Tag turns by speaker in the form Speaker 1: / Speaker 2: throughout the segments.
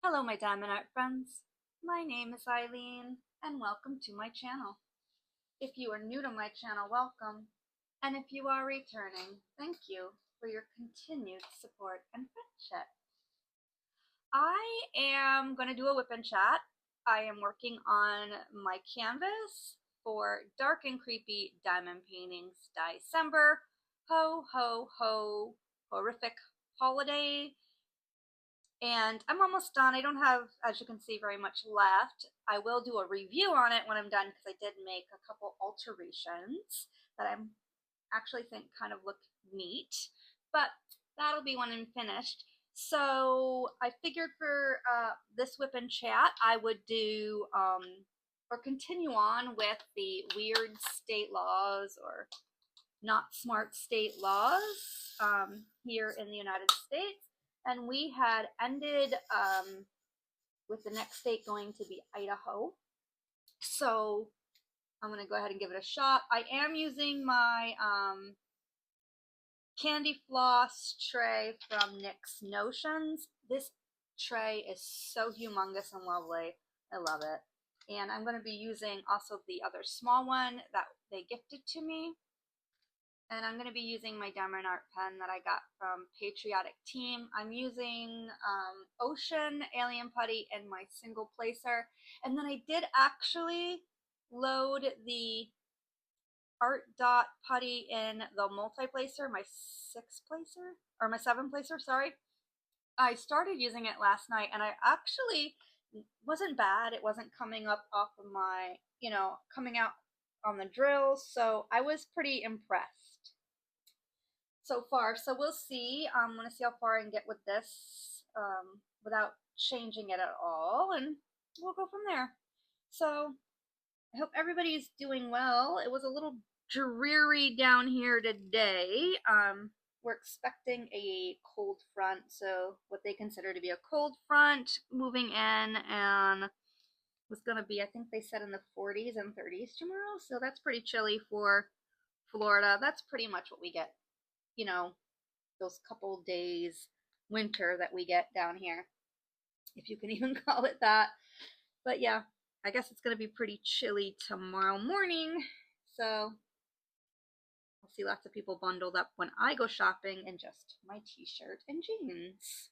Speaker 1: Hello my diamond art friends, my name is Ilene and welcome to my channel. If you are new to my channel, welcome, and if you are returning, thank you for your continued support and friendship. I am going to do a whip and chat. I am working on my canvas for Dark and Creepy Diamond Paintings December. Ho ho ho, horrific holiday. And I'm almost done. I don't have, as you can see, very much left. I will do a review on it when I'm done because I did make a couple alterations that I actually think kind of look neat, but that'll be when I'm finished. So I figured for this whip and chat I would do or continue on with the weird state laws or not smart state laws here in the United States. And we had ended with the next state going to be Idaho. So I'm going to go ahead and give it a shot. I am using my candy floss tray from NYX Notions. This tray is so humongous and lovely. I love it. And I'm going to be using also the other small one that they gifted to me. And I'm going to be using my diamond art pen that I got from Patriotic Team. I'm using Ocean Alien Putty in my single placer. And then I did actually load the Art Dot Putty in the multi-placer, my 6-placer, or my 7-placer, sorry. I started using it last night and I actually wasn't bad. It wasn't coming up off of my, coming out on the drills. So I was pretty impressed so far. So we'll see. I'm going to see how far I can get with this without changing it at all, and we'll go from there. So I hope everybody's doing well. It was a little dreary down here today. We're expecting a cold front, so what they consider to be a cold front moving in, and was going to be, I think they said in the 40s and 30s tomorrow, so that's pretty chilly for Florida. That's pretty much what we get, those couple days winter that we get down here, if you can even call it that. But yeah, I guess it's going to be pretty chilly tomorrow morning, so I'll see lots of people bundled up when I go shopping in just my t-shirt and jeans.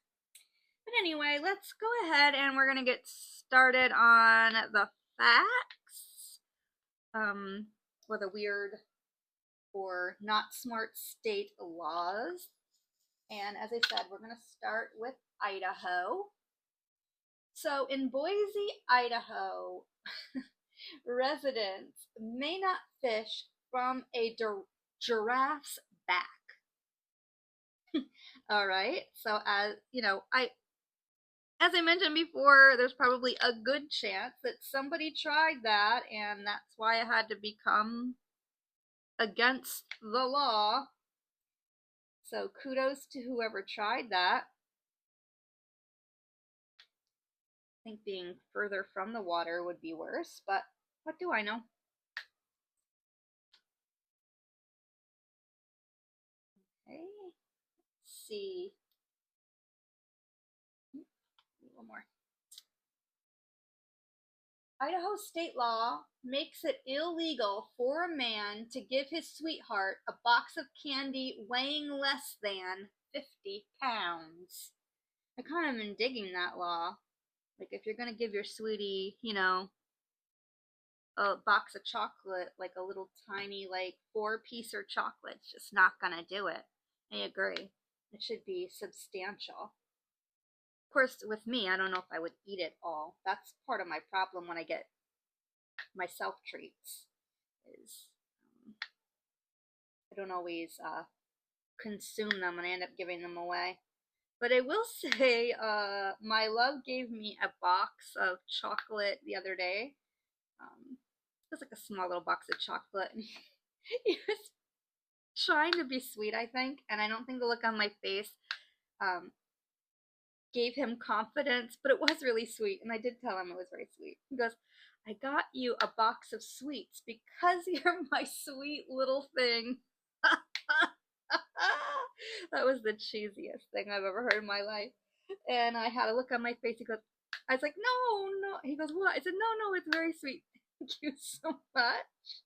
Speaker 1: But anyway, let's go ahead and we're going to get started on the facts, or the weird or not smart state laws. And as I said, we're going to start with Idaho. So in Boise, Idaho, residents may not fish from a giraffe's back. All right. So as I mentioned before, there's probably a good chance that somebody tried that, and that's why it had to become against the law. So kudos to whoever tried that. I think being further from the water would be worse, but what do I know? Okay, let's see. One more. Idaho state law makes it illegal for a man to give his sweetheart a box of candy weighing less than 50 pounds. I kind of am digging that law. Like, if you're going to give your sweetie, a box of chocolate, like a little tiny, like 4-piecer chocolate, it's just not going to do it. I agree. It should be substantial. Of course, with me, I don't know if I would eat it all. That's part of my problem when I get myself treats, is I don't always consume them and I end up giving them away. But I will say, my love gave me a box of chocolate the other day. It was like a small little box of chocolate. He was trying to be sweet, I think, and I don't think the look on my face gave him confidence, but it was really sweet, and I did tell him it was very sweet. He goes, I got you a box of sweets because you're my sweet little thing. That was the cheesiest thing I've ever heard in my life. And I had a look on my face. He goes, I was like, no, no. He goes, what? I said, no, it's very sweet. Thank you so much.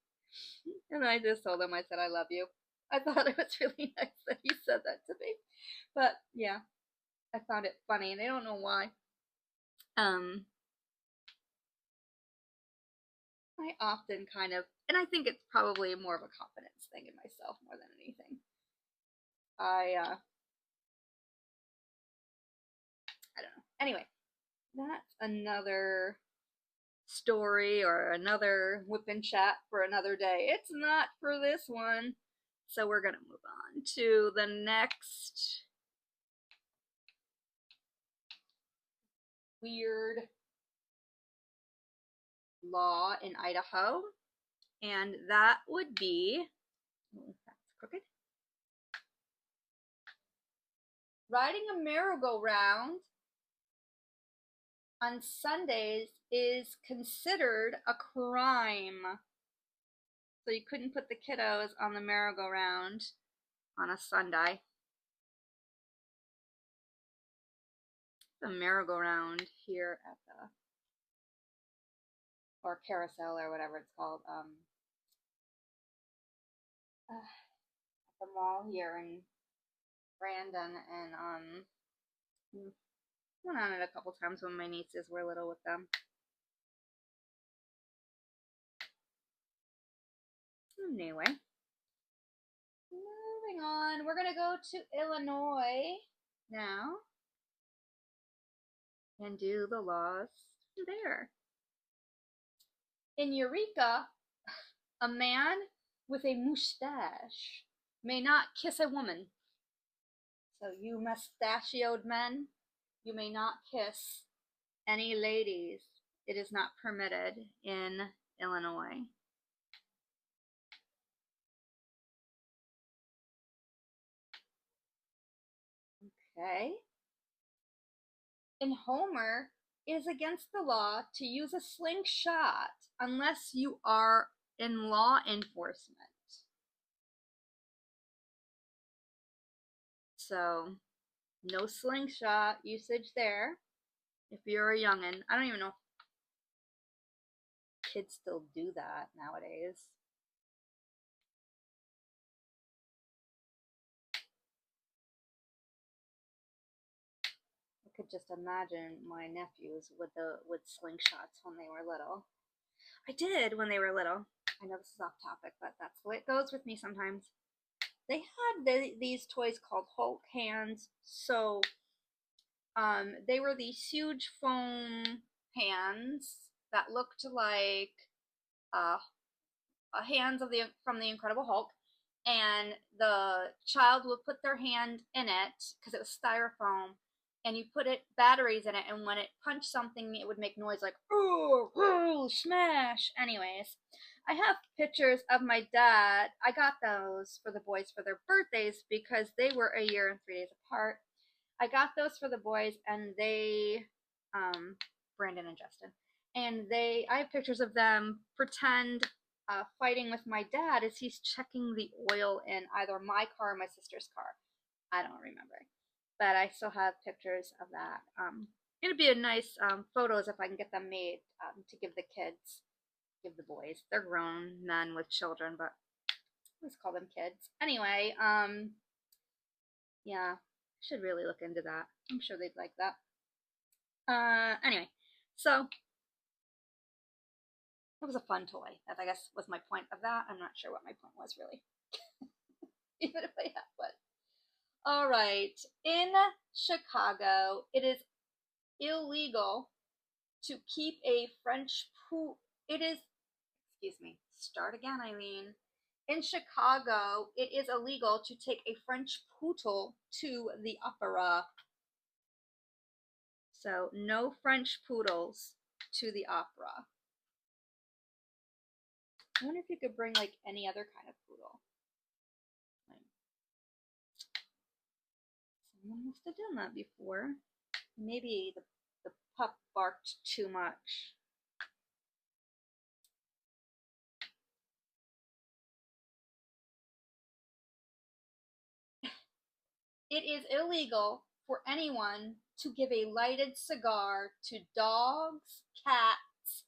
Speaker 1: And I just told him, I said, I love you. I thought it was really nice that he said that to me. But yeah, I found it funny, and I don't know why. I often kind of, and I think it's probably more of a confidence thing in myself more than anything. I don't know. Anyway, that's another story or another whip and chat for another day. It's not for this one. So we're going to move on to the next weird law in Idaho. And that would be, oh, that's crooked. Riding a merry-go-round on Sundays is considered a crime. So you couldn't put the kiddos on the merry-go-round on a Sunday. The merry-go-round here at the, or carousel or whatever it's called, at the mall here in Brandon, and went on it a couple times when my nieces were little with them. Anyway, moving on, we're gonna go to Illinois now and do the laws there. In Eureka, a man with a mustache may not kiss a woman. So you mustachioed men, you may not kiss any ladies. It is not permitted in Illinois. Okay. In Homer, it is against the law to use a slingshot unless you are in law enforcement. So, no slingshot usage there if you're a youngin'. I don't even know if kids still do that nowadays. I could just imagine my nephews with slingshots when they were little. I did when they were little. I know this is off topic, but that's the way it goes with me sometimes. They had these toys called Hulk hands. So they were these huge foam hands that looked like hands of from the Incredible Hulk, and the child would put their hand in it because it was styrofoam, and you put batteries in it, and when it punched something, it would make noise like ooh, ooh, smash. Anyways, I have pictures of my dad. I got those for the boys for their birthdays because they were a year and 3 days apart. I got those for the boys, and they, Brandon and Justin, and I have pictures of them pretend fighting with my dad as he's checking the oil in either my car or my sister's car. I don't remember, but I still have pictures of that. It'd be a nice photos if I can get them made to give the kids, give the boys. They're grown men with children, but let's call them kids. Anyway, yeah, should really look into that. I'm sure they'd like that. Anyway, so it was a fun toy. That I guess was my point of that. I'm not sure what my point was really. Even if I had one. All right. In Chicago, it is illegal to keep a French poodle. It is, excuse me, start again, Ilene. In Chicago, it is illegal to take a French poodle to the opera. So, no French poodles to the opera. I wonder if you could bring like any other kind of poodle. Someone must have done that before. Maybe the pup barked too much. It is illegal for anyone to give a lighted cigar to dogs, cats,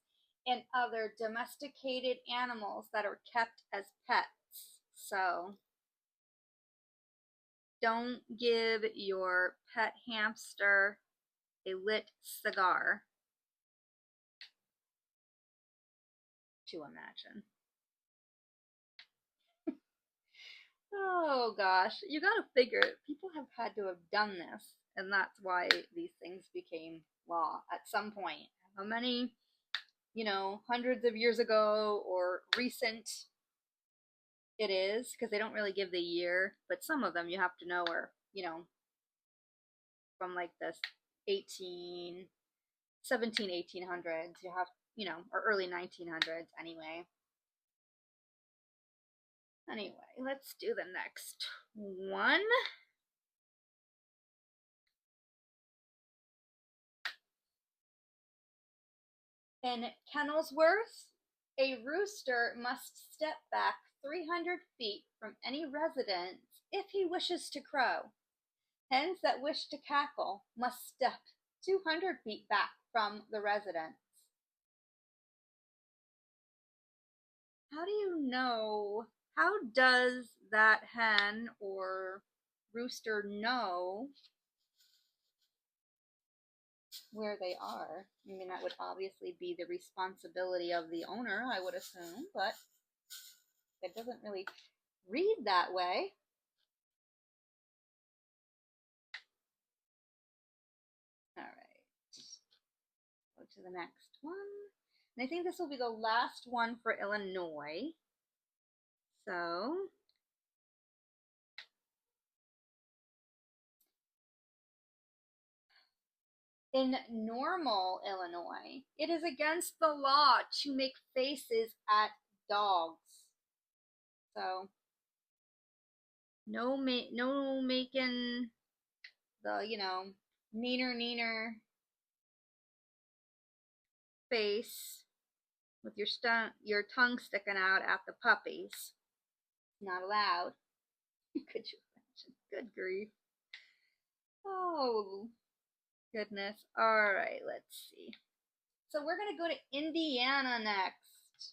Speaker 1: and other domesticated animals that are kept as pets. So don't give your pet hamster a lit cigar, to imagine. Oh gosh, you gotta figure people have had to have done this, and that's why these things became law at some point. How many, hundreds of years ago or recent it is, because they don't really give the year, but some of them you have to know are, from like this 18, 17, 1800s, you have, or early 1900s anyway. Anyway, let's do the next one. In Kennelsworth, a rooster must step back 300 feet from any residence if he wishes to crow. Hens that wish to cackle must step 200 feet back from the residence. How do you know? How does that hen or rooster know where they are? I mean, that would obviously be the responsibility of the owner, I would assume, but it doesn't really read that way. All right, go to the next one. And I think this will be the last one for Illinois. So, in normal Illinois, it is against the law to make faces at dogs. So, no making the, neener face with your tongue sticking out at the puppies. Not allowed. Could you imagine? Good grief. Oh, goodness. All right, let's see. So we're going to go to Indiana next.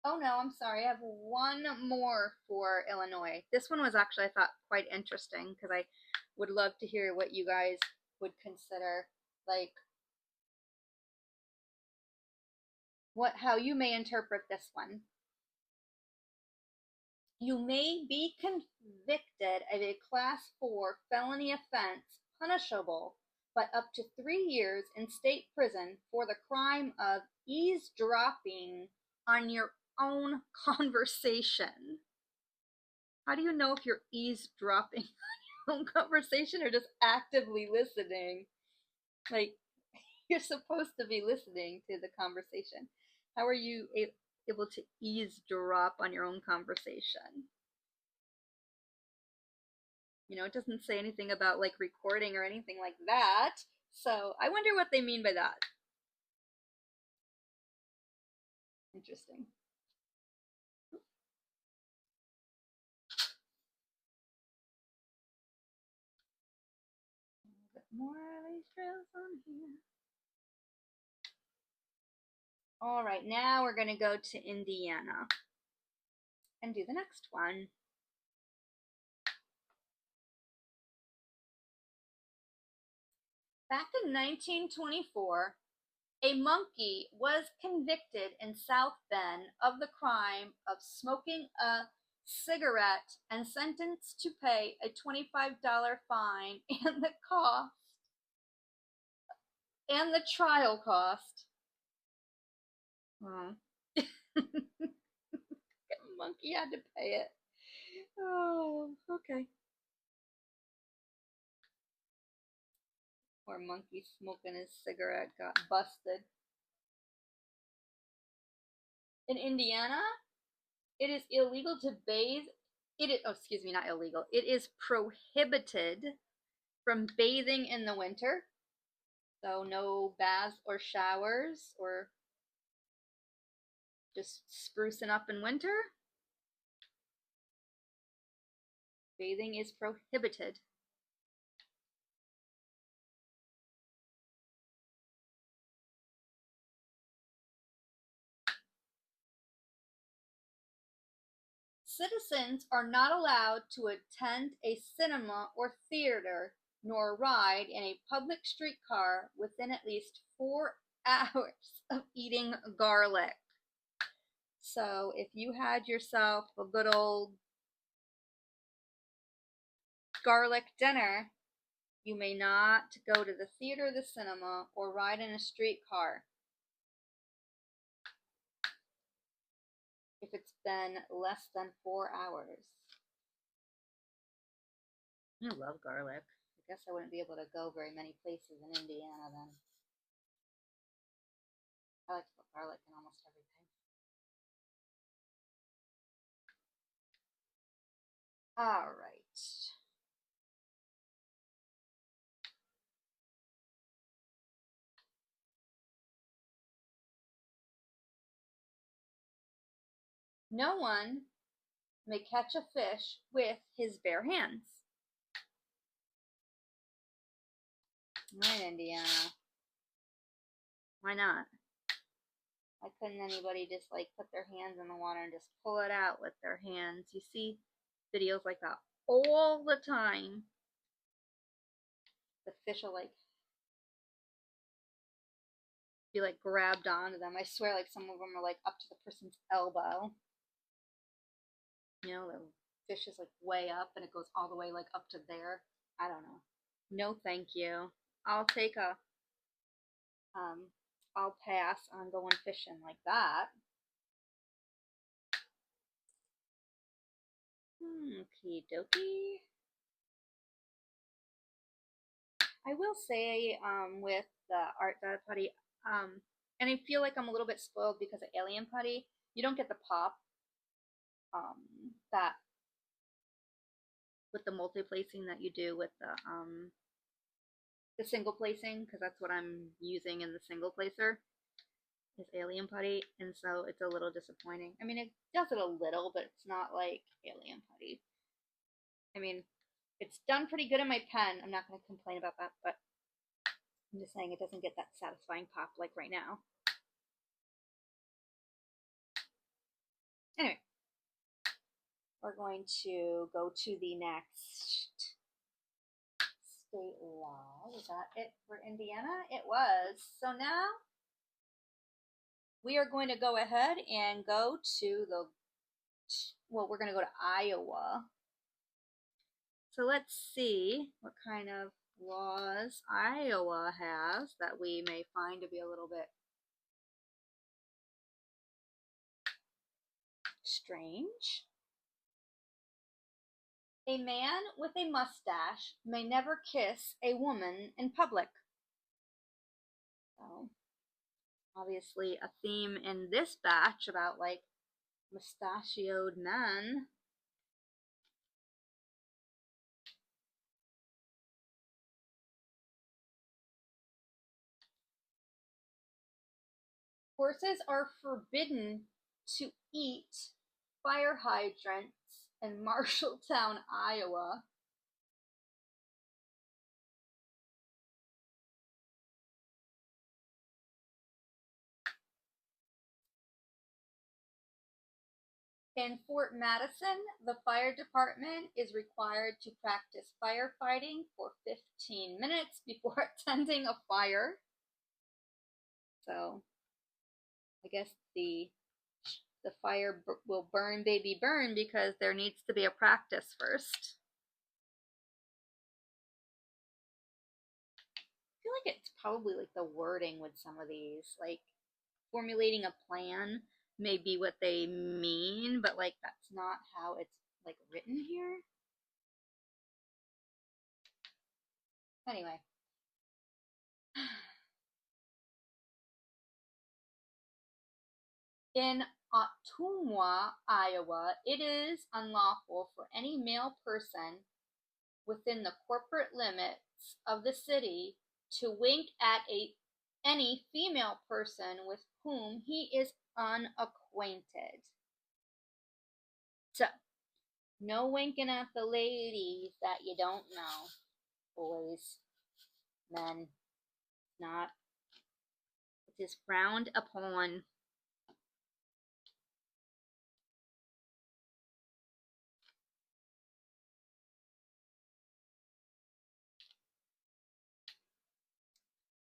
Speaker 1: Oh no, I'm sorry. I have one more for Illinois. This one was actually, I thought, quite interesting because I would love to hear what you guys would consider, like, how you may interpret this one. You may be convicted of a Class 4 felony offense punishable by up to 3 years in state prison for the crime of eavesdropping on your own conversation. How do you know if you're eavesdropping on your own conversation or just actively listening? Like, you're supposed to be listening to the conversation. How are you able to eavesdrop on your own conversation? It doesn't say anything about like recording or anything like that. So I wonder what they mean by that. Interesting. A bit more of these trails on here. All right, now we're going to go to Indiana and do the next one. Back in 1924, a monkey was convicted in South Bend of the crime of smoking a cigarette and sentenced to pay a $25 fine and the trial cost. Oh. Monkey had to pay it. Oh, okay. Poor monkey smoking his cigarette got busted. In Indiana, it is illegal to bathe. Not illegal. It is prohibited from bathing in the winter. So no baths or showers or just sprucing up in winter. Bathing is prohibited. Citizens are not allowed to attend a cinema or theater nor ride in a public streetcar within at least 4 hours of eating garlic. So if you had yourself a good old garlic dinner, you may not go to the theater, the cinema, or ride in a streetcar if it's been less than 4 hours. I love garlic. I guess I wouldn't be able to go very many places in Indiana then. I like to put garlic in almost everything. All right. No one may catch a fish with his bare hands. Right, Indiana. Why not? Why couldn't anybody just like put their hands in the water and just pull it out with their hands? You see videos like that all the time. The fish will like be like grabbed onto them. I swear, like some of them are like up to the person's elbow. You know, the fish is like way up and it goes all the way like up to there. I don't know. No, thank you. I'll take a I'll pass on going fishing like that. Okie dokie. I will say, with the art data putty, and I feel like I'm a little bit spoiled because of alien putty, you don't get the pop, that with the multi-placing that you do with the single placing, because that's what I'm using in the single placer, is alien putty, and so it's a little disappointing. I mean, it does it a little, but it's not like alien putty. I mean, it's done pretty good in my pen. I'm not going to complain about that, but I'm just saying it doesn't get that satisfying pop like right now. Anyway, we're going to go to the next state law. Was that it for Indiana? It was. So now we are going to go ahead and go to we're going to go to Iowa. So let's see what kind of laws Iowa has that we may find to be a little bit strange. A man with a mustache may never kiss a woman in public. So, obviously a theme in this batch about like mustachioed men. Horses are forbidden to eat fire hydrants in Marshalltown, Iowa. In Fort Madison, the fire department is required to practice firefighting for 15 minutes before attending a fire. So, I guess the fire will burn baby burn because there needs to be a practice first. I feel like it's probably like the wording with some of these, like formulating a plan may be what they mean, but like that's not how it's like written here. Anyway. In Ottumwa, Iowa, it is unlawful for any male person within the corporate limits of the city to wink at any female person with whom he is unacquainted. So, No winking at the ladies that you don't know. Boys, men, not. It is frowned upon.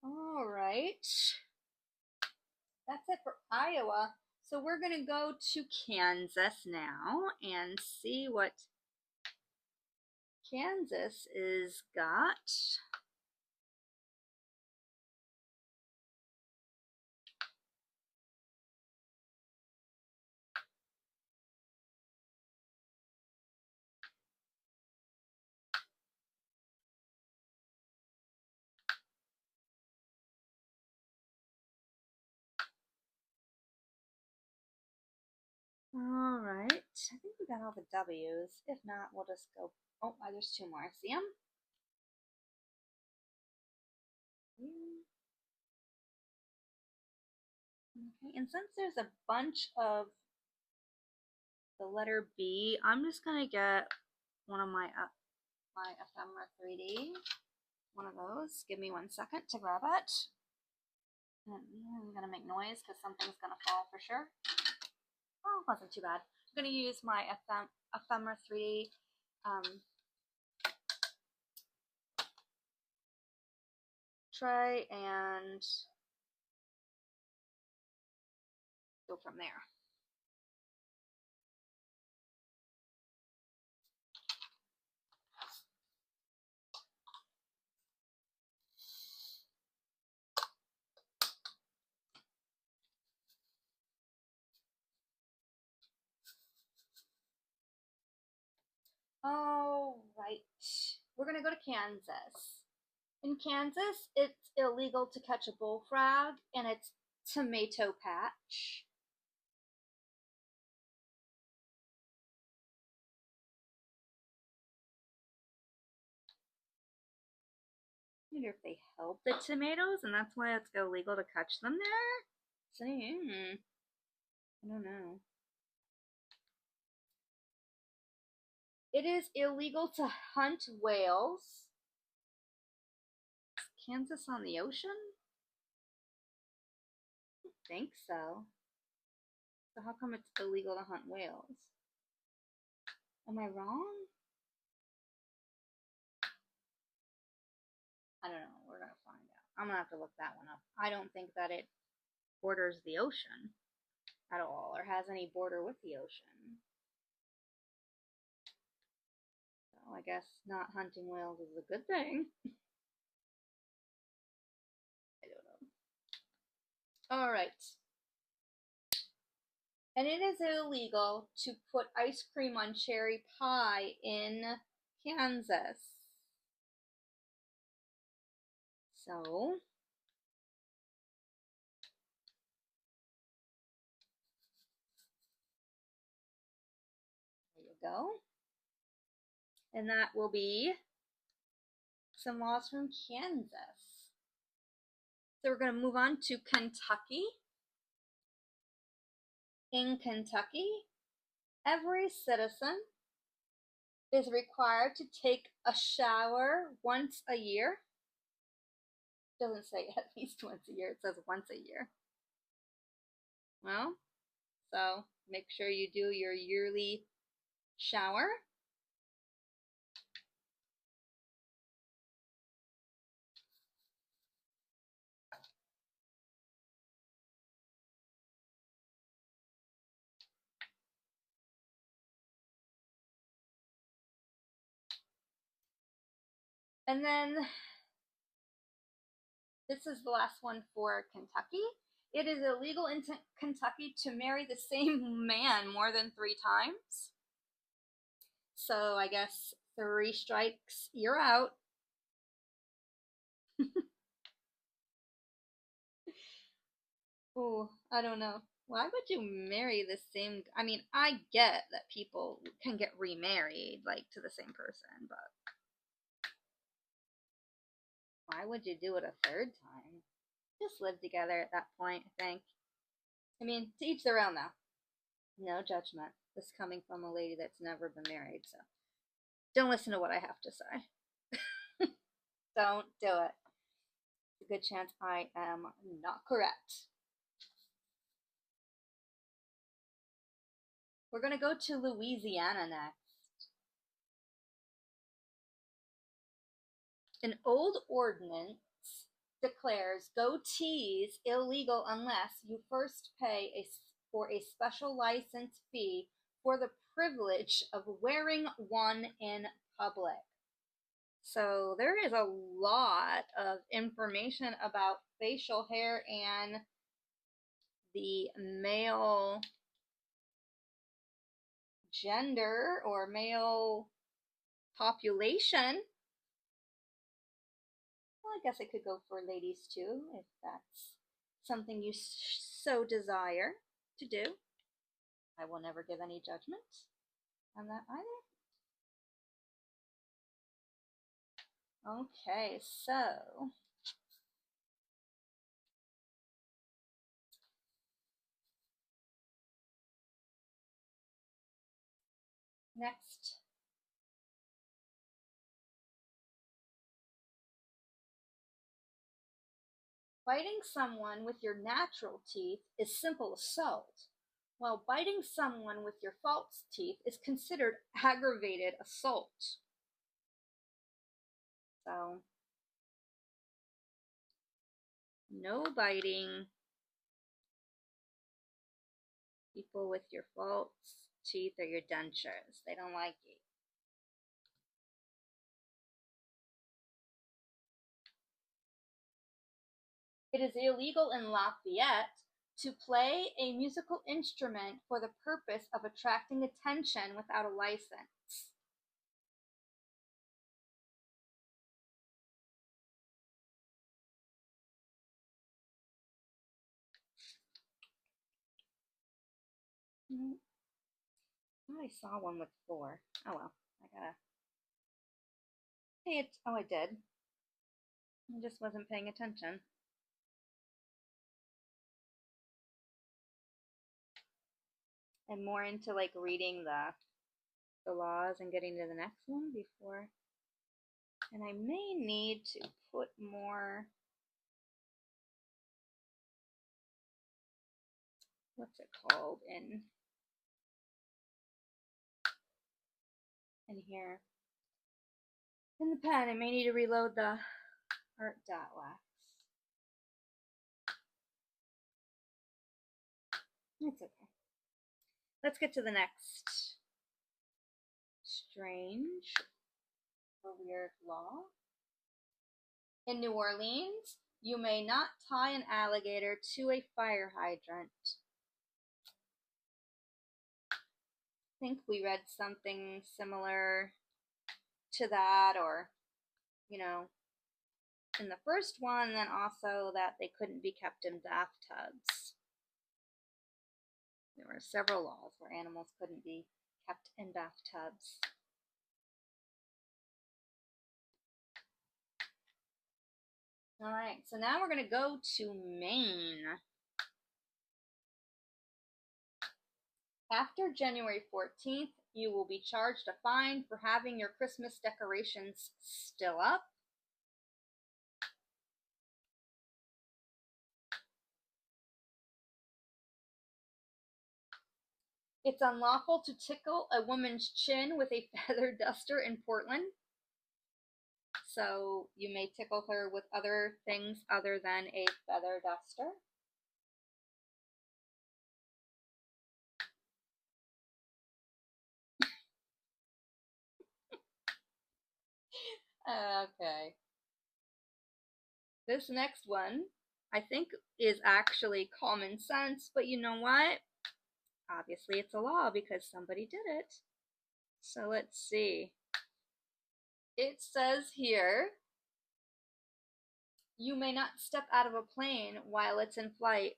Speaker 1: All right. That's it for Iowa. So we're going to go to Kansas now and see what Kansas is got. All right. I think we got all the W's. If not, we'll just go. Oh, there's two more. See them? Okay, and since there's a bunch of the letter B, I'm just gonna get one of my ephemera 3D, one of those. Give me 1 second to grab it. And I'm gonna make noise because something's gonna fall for sure. Oh, it wasn't too bad. I'm gonna use my ephemera 3D tray and go from there. All right, we're gonna go to Kansas. In Kansas, it's illegal to catch a bullfrog, and it's tomato patch. I wonder if they help the tomatoes, and that's why it's illegal to catch them there. So, I don't know. It is illegal to hunt whales. Is Kansas on the ocean? I don't think so. So how come it's illegal to hunt whales? Am I wrong? I don't know. We're gonna find out. I'm gonna have to look that one up. I don't think that it borders the ocean at all or has any border with the ocean. So I guess not hunting whales is a good thing. I don't know. All right. And it is illegal to put ice cream on cherry pie in Kansas. So there you go. And that will be some laws from Kansas. So we're going to move on to Kentucky. In Kentucky, every citizen is required to take a shower once a year. It doesn't say at least once a year, it says once a year. Well, so make sure you do your yearly shower. And then this is the last one for Kentucky. It is illegal in Kentucky to marry the same man more than 3 times. So I guess 3 strikes, you're out. Oh, I don't know. Why would you marry the same? I mean, I get that people can get remarried, like, to the same person, but why would you do it a 3rd time? Just live together at that point, I think. I mean, to each their own, though. No judgment. This coming from a lady that's never been married, so don't listen to what I have to say. Don't do it. It's a good chance I am not correct. We're going to go to Louisiana next. An old ordinance declares goatees illegal unless you first pay for a special license fee for the privilege of wearing one in public. So there is a lot of information about facial hair and the male gender or male population. Well, I guess it could go for ladies too, if that's something you so desire to do. I will never give any judgment on that either. Okay, so next, biting someone with your natural teeth is simple assault, while biting someone with your false teeth is considered aggravated assault. So, no biting people with your false teeth or your dentures. They don't like you. It is illegal in Lafayette to play a musical instrument for the purpose of attracting attention without a license. I saw one with 4. Oh well, I gotta. Hey, oh, I did. I just wasn't paying attention. I'm more into like reading the laws and getting to the next one before. And I may need to put more. What's it called in here? In the pen, I may need to reload the art dot wax. It's okay. Let's get to the next strange or weird law. In New Orleans, you may not tie an alligator to a fire hydrant. I think we read something similar to that, or, you know, in the first one, and then also that they couldn't be kept in bathtubs. There were several laws where animals couldn't be kept in bathtubs. All right, so now we're going to go to Maine. After January 14th, you will be charged a fine for having your Christmas decorations still up. It's unlawful to tickle a woman's chin with a feather duster in Portland. So you may tickle her with other things other than a feather duster. Okay. This next one, I think, is actually common sense, but you know what? Obviously it's a law because somebody did it. So let's see. It says here, you may not step out of a plane while it's in flight.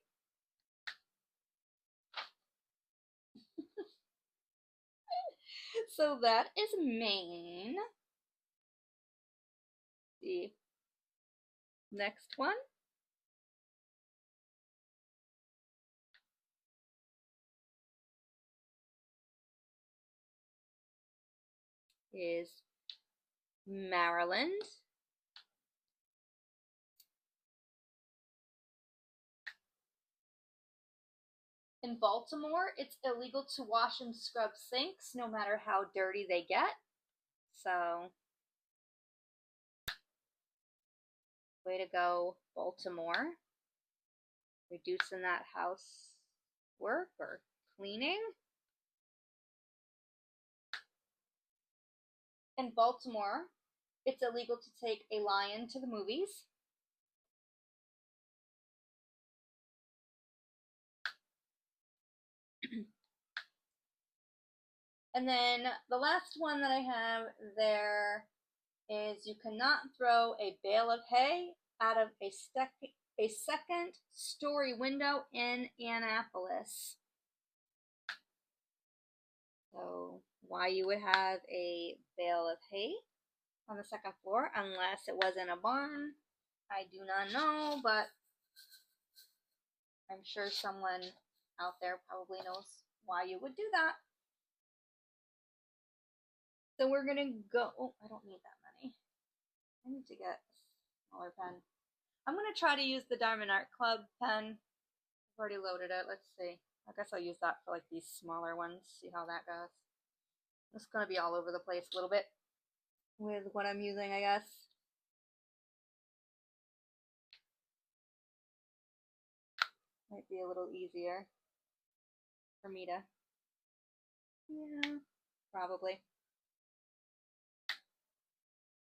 Speaker 1: So that is Maine. The next one. is Maryland. In Baltimore, it's illegal to wash and scrub sinks no matter how dirty they get. So, way to go, Baltimore. Reducing that housework or cleaning. In Baltimore, it's illegal to take a lion to the movies. And then the last one that I have there is you cannot throw a bale of hay out of a second story window in Annapolis. So why you would have a bale of hay on the second floor unless it was in a barn, I do not know, but I'm sure someone out there probably knows why you would do that. So we're gonna go, oh, I don't need that many. I need to get a smaller pen. I'm gonna try to use the Diamond Art Club pen. I've already loaded it, let's see. I guess I'll use that for like these smaller ones, see how that goes. It's gonna be all over the place a little bit with what I'm using, I guess. Might be a little easier for me to, yeah, probably.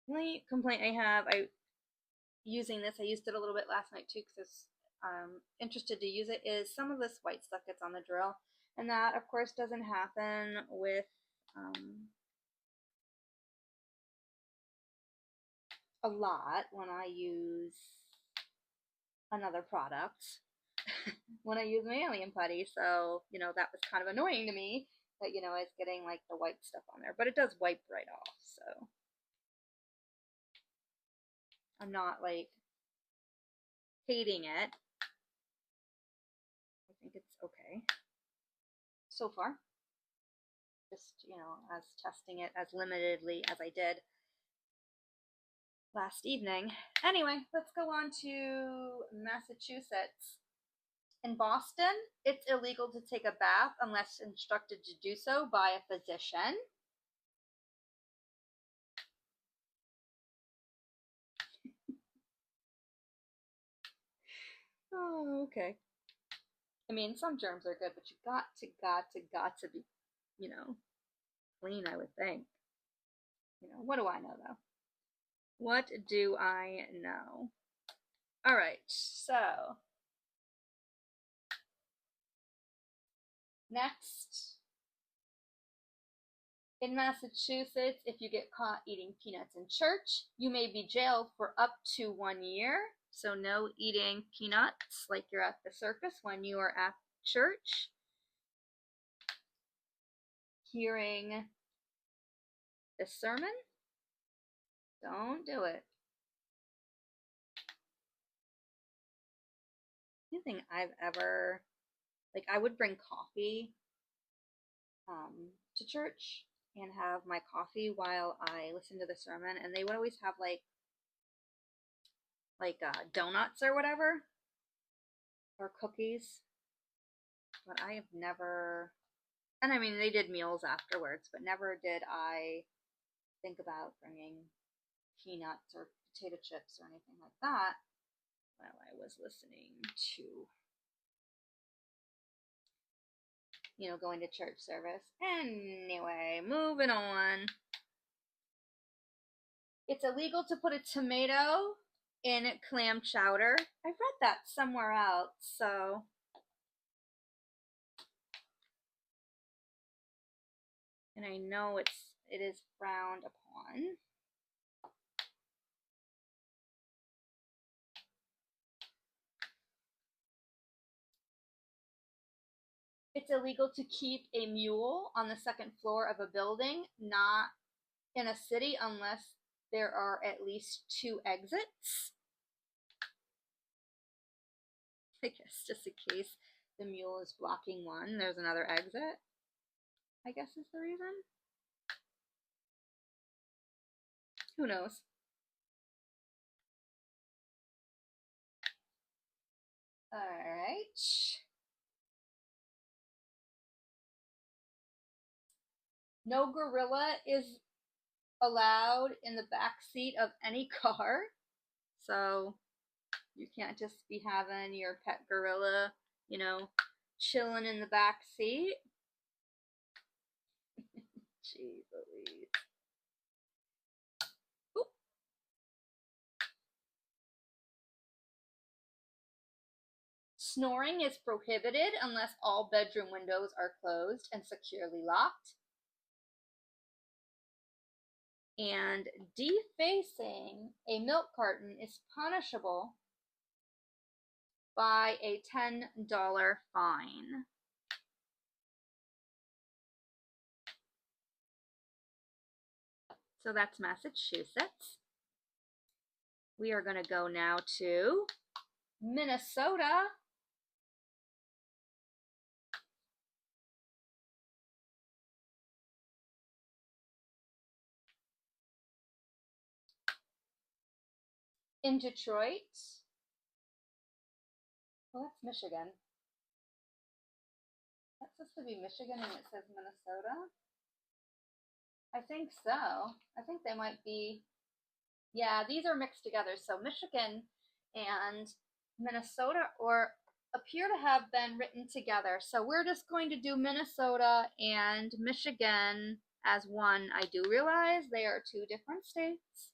Speaker 1: The only complaint I have, using this, I used it a little bit last night too because I was interested to use it, is some of this white stuff gets on the drill. And that, of course, doesn't happen with a lot when I use another product. When I use my alien putty, so you know that was kind of annoying to me that I was getting like the white stuff on there, but it does wipe right off, so I'm not like hating it. I think it's okay so far. Just as testing it as limitedly as I did last evening. Anyway, let's go on to Massachusetts. In Boston, it's illegal to take a bath unless instructed to do so by a physician. Oh, okay. I mean, some germs are good, but you got to be, clean, I would think. What do I know, though? What do I know? All right, so next, in Massachusetts, if you get caught eating peanuts in church, you may be jailed for up to 1 year. So no eating peanuts like you're at the circus when you are at church. Hearing the sermon, don't do it. Anything I've ever, like, I would bring coffee to church and have my coffee while I listen to the sermon, and they would always have like donuts or whatever, or cookies, but I have never, and I mean they did meals afterwards, but never did I think about bringing peanuts or potato chips or anything like that while I was listening to going to church service. Anyway, moving on. It's illegal to put a tomato in clam chowder. I read that somewhere else, so and I know it is frowned upon. It's illegal to keep a mule on the second floor of a building, not in a city, unless there are at least 2 exits. I guess just in case the mule is blocking one, there's another exit, I guess is the reason. Who knows? All right. No gorilla is allowed in the back seat of any car. So you can't just be having your pet gorilla, you know, chilling in the back seat. Jeez Louise. Oop. Snoring is prohibited unless all bedroom windows are closed and securely locked. And defacing a milk carton is punishable by a $10 fine. So that's Massachusetts. We are going to go now to Minnesota. In Detroit. Well, that's Michigan. That's supposed to be Michigan and it says Minnesota? I think so. I think they might be. Yeah, these are mixed together. So Michigan and Minnesota appear to have been written together. So we're just going to do Minnesota and Michigan as one. I do realize they are two different states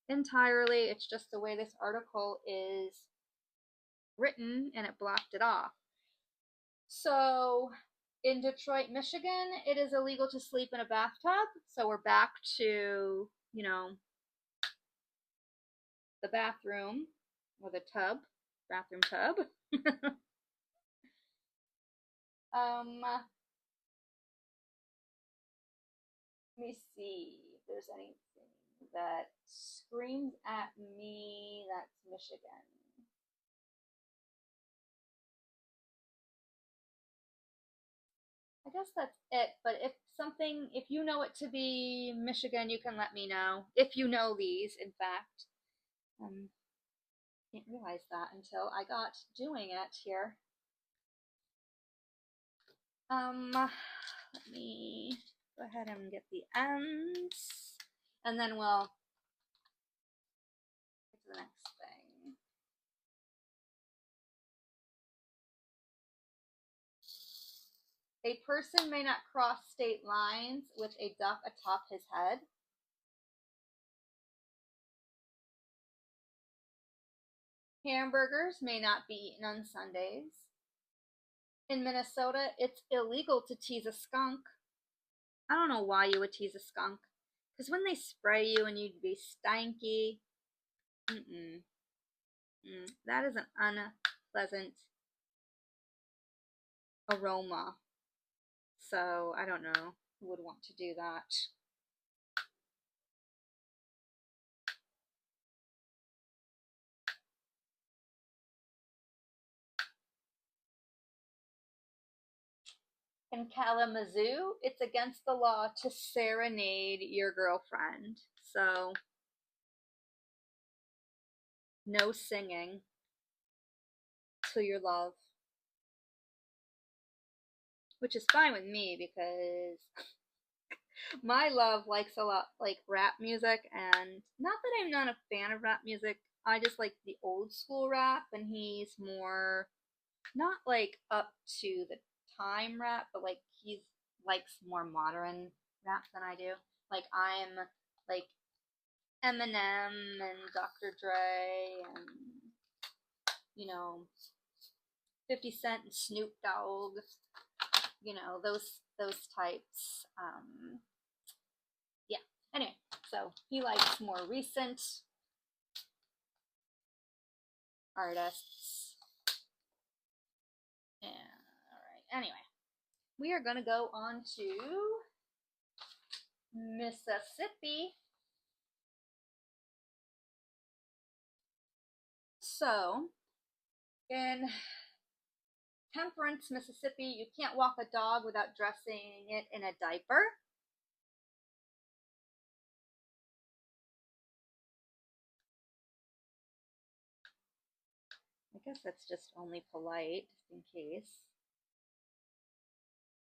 Speaker 1: entirely. It's just the way this article is written and it blocked it off. So in Detroit, Michigan, it is illegal to sleep in a bathtub. So we're back to, you know, the bathroom or the tub, bathroom tub. Let me see if there's anything that screams at me that's Michigan. I guess that's it, but if you know it to be Michigan, you can let me know. If you know these, in fact. Didn't realize that until I got doing it here. Let me go ahead and get the ends, and then we'll get to the next thing. A person may not cross state lines with a duck atop his head. Hamburgers may not be eaten on Sundays. In Minnesota, it's illegal to tease a skunk. I don't know why you would tease a skunk. Because when they spray you and you'd be stanky, that is an unpleasant aroma. So I don't know who would want to do that. In Kalamazoo, it's against the law to serenade your girlfriend. So no singing to your love. Which is fine with me because my love likes a lot like rap music, and not that I'm not a fan of rap music, I just like the old school rap, and he's more not like up to the time rap, but like he likes more modern rap than I do. Like I'm like Eminem and Dr. Dre and you know 50 Cent and Snoop Dogg, you know those types. Yeah. Anyway, so he likes more recent artists. And all right. Anyway, we are gonna go on to Mississippi. So, in Temperance, Mississippi, you can't walk a dog without dressing it in a diaper. guess that's just only polite, just in case.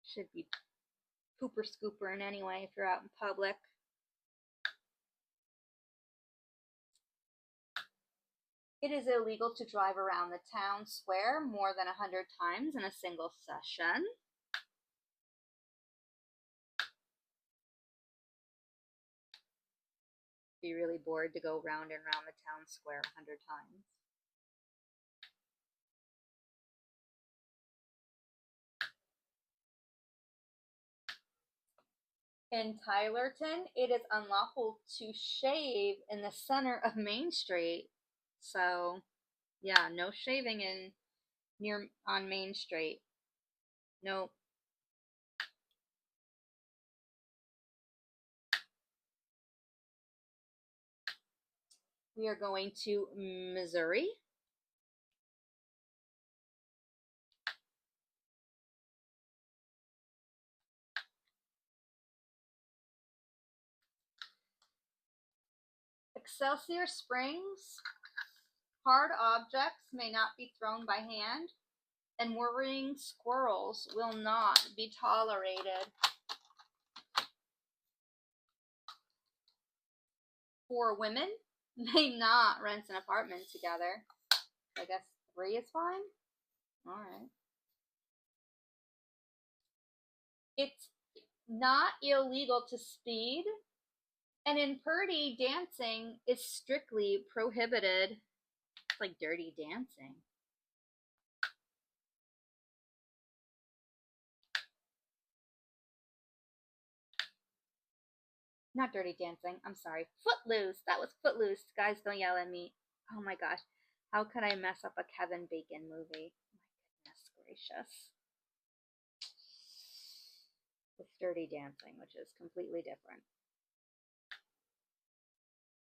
Speaker 1: Should be pooper scoopering anyway if you're out in public. It is illegal to drive around the town square more than 100 times in a single session. Be really bored to go round and round the town square 100 times. In Tylerton, it is unlawful to shave in the center of Main Street. So, yeah, no shaving on Main Street. Nope. We are going to Missouri. Excelsior Springs, hard objects may not be thrown by hand, and worrying squirrels will not be tolerated. For women, may not rent an apartment together. I guess 3 is fine? Alright. It's not illegal to speed, and in Purdy, dancing is strictly prohibited. It's like Dirty Dancing. Not Dirty Dancing, I'm sorry. Footloose. That was Footloose. Guys, don't yell at me. Oh my gosh. How could I mess up a Kevin Bacon movie? My goodness gracious. It's Dirty Dancing, which is completely different.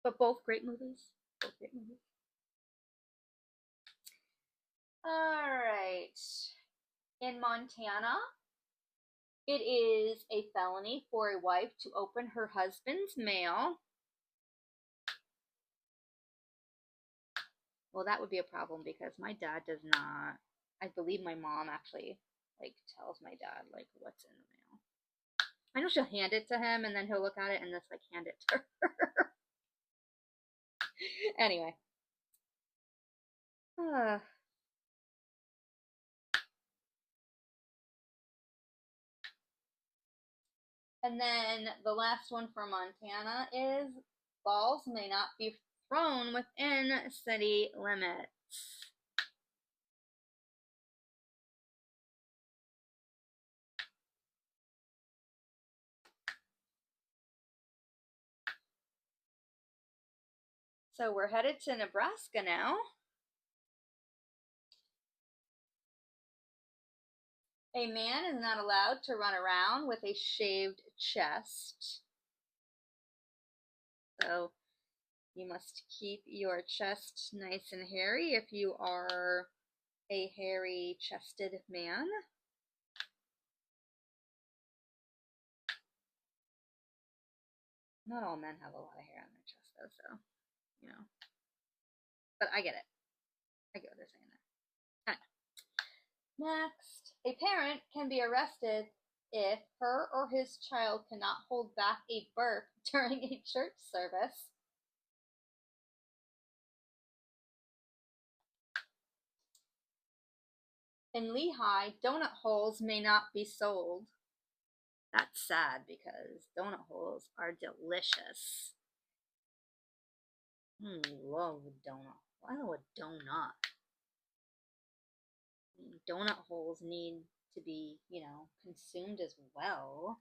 Speaker 1: But both great movies. Both great movies. Alright. In Montana, it is a felony for a wife to open her husband's mail. Well, that would be a problem because my dad does not. I believe my mom actually tells my dad what's in the mail. I know she'll hand it to him and then he'll look at it and just hand it to her. Anyway. And then the last one for Montana is balls may not be thrown within city limits. So we're headed to Nebraska now. A man is not allowed to run around with a shaved chest. So you must keep your chest nice and hairy if you are a hairy-chested man. Not all men have a lot of hair on their chest, though, so, you know. But I get it. I get what they're saying there. Next, a parent can be arrested if her or his child cannot hold back a burp during a church service. In Lehigh, donut holes may not be sold. That's sad because donut holes are delicious. Love donut. I love a donut. Donut holes need to be, consumed as well.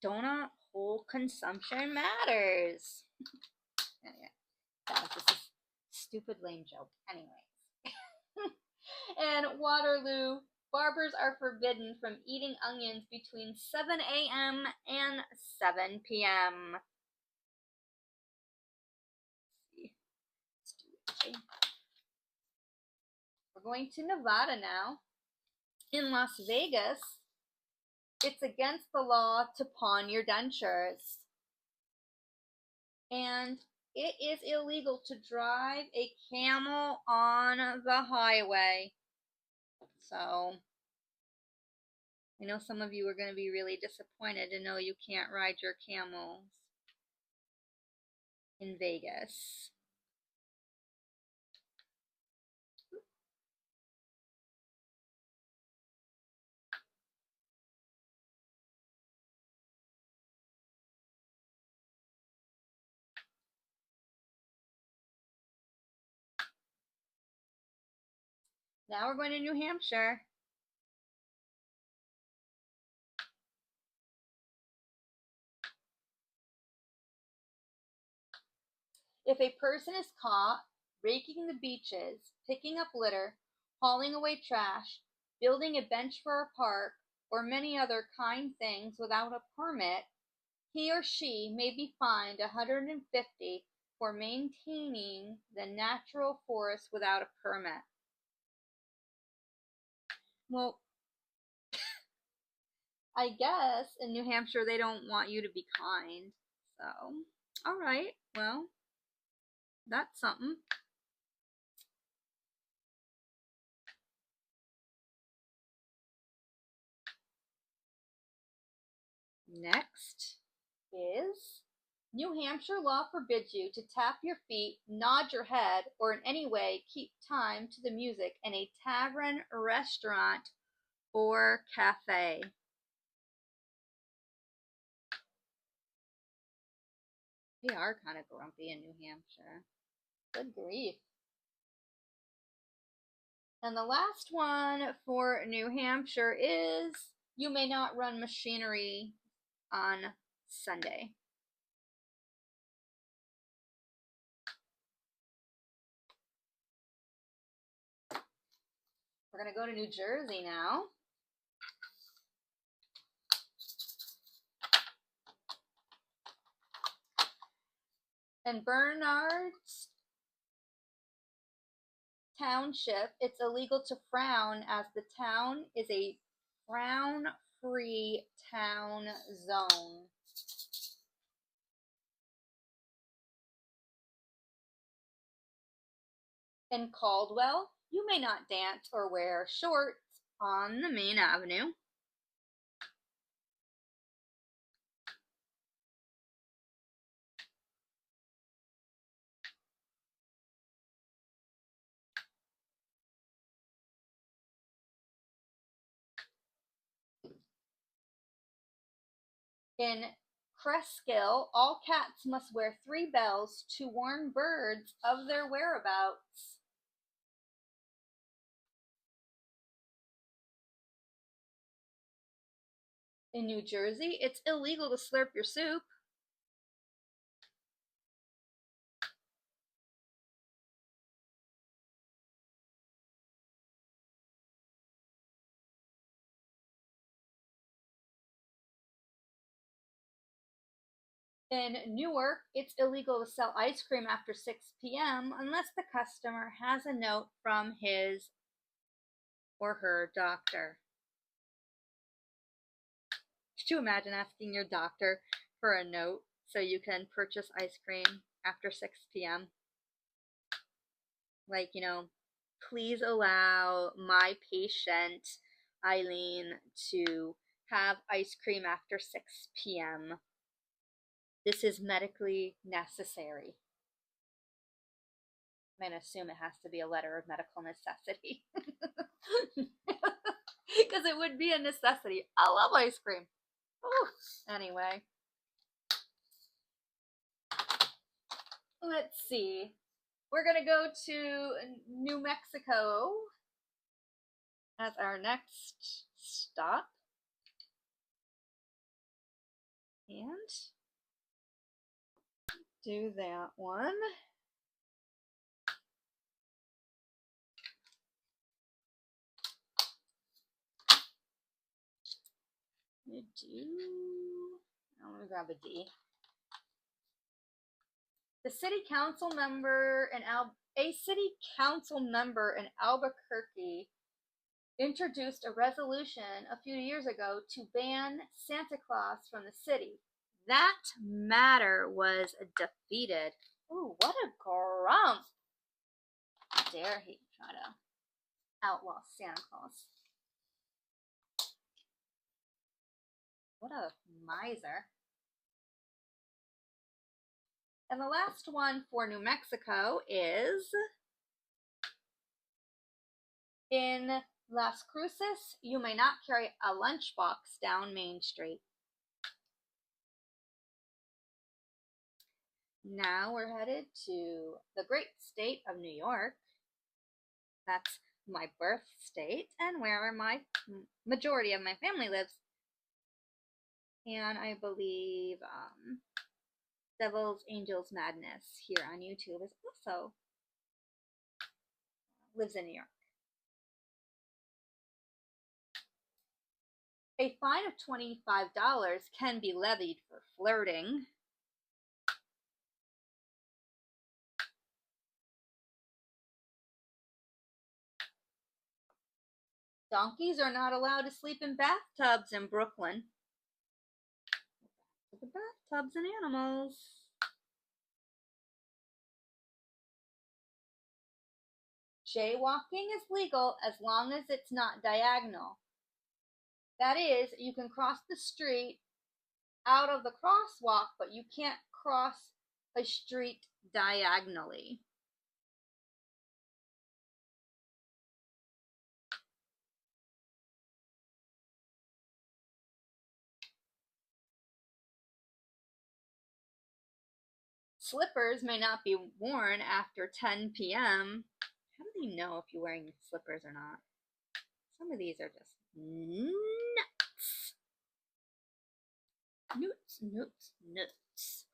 Speaker 1: Donut hole consumption matters. Anyway, that was just a stupid lame joke. Anyways. In Waterloo, barbers are forbidden from eating onions between 7 a.m. and 7 p.m. We're going to Nevada now. In Las Vegas, it's against the law to pawn your dentures. And it is illegal to drive a camel on the highway. So, I know some of you are going to be really disappointed to know you can't ride your camels in Vegas. Now we're going to New Hampshire. If a person is caught raking the beaches, picking up litter, hauling away trash, building a bench for a park, or many other kind things without a permit, he or she may be fined $150 for maintaining the natural forest without a permit. Well, I guess in New Hampshire they don't want you to be kind. So, all right, well, that's something. Next is New Hampshire law forbids you to tap your feet, nod your head, or in any way keep time to the music in a tavern, restaurant, or cafe. We are kind of grumpy in New Hampshire. Good grief. And the last one for New Hampshire is you may not run machinery on Sunday. We're going to go to New Jersey now. In Bernard's Township, it's illegal to frown as the town is a frown-free town zone. In Caldwell, you may not dance or wear shorts on the main avenue. In Cresskill, all cats must wear 3 bells to warn birds of their whereabouts. In New Jersey, it's illegal to slurp your soup. In Newark, it's illegal to sell ice cream after 6 p.m. unless the customer has a note from his or her doctor. Could you imagine asking your doctor for a note so you can purchase ice cream after 6 p.m.? Like, please allow my patient, Ilene, to have ice cream after 6 p.m. This is medically necessary. I'm going to assume it has to be a letter of medical necessity. Because it would be a necessity. I love ice cream. Ooh. Anyway. Let's see. We're going to go to New Mexico as our next stop. And do that one. Let me grab a D. A city council member in Albuquerque introduced a resolution a few years ago to ban Santa Claus from the city. That matter was defeated. Ooh, what a grump! How dare he try to outlaw Santa Claus? What a miser. And the last one for New Mexico is in Las Cruces, you may not carry a lunchbox down Main Street. Now we're headed to the great state of New York. That's my birth state and where my majority of my family lives. And I believe Devil's Angels Madness here on YouTube is also lives in New York. A fine of $25 can be levied for flirting. Donkeys are not allowed to sleep in bathtubs in Brooklyn. The bathtubs and animals. Jaywalking is legal as long as it's not diagonal. That is, you can cross the street out of the crosswalk, but you can't cross a street diagonally. Slippers may not be worn after 10 p.m. How do they know if you're wearing slippers or not? Some of these are just nuts. Nuts.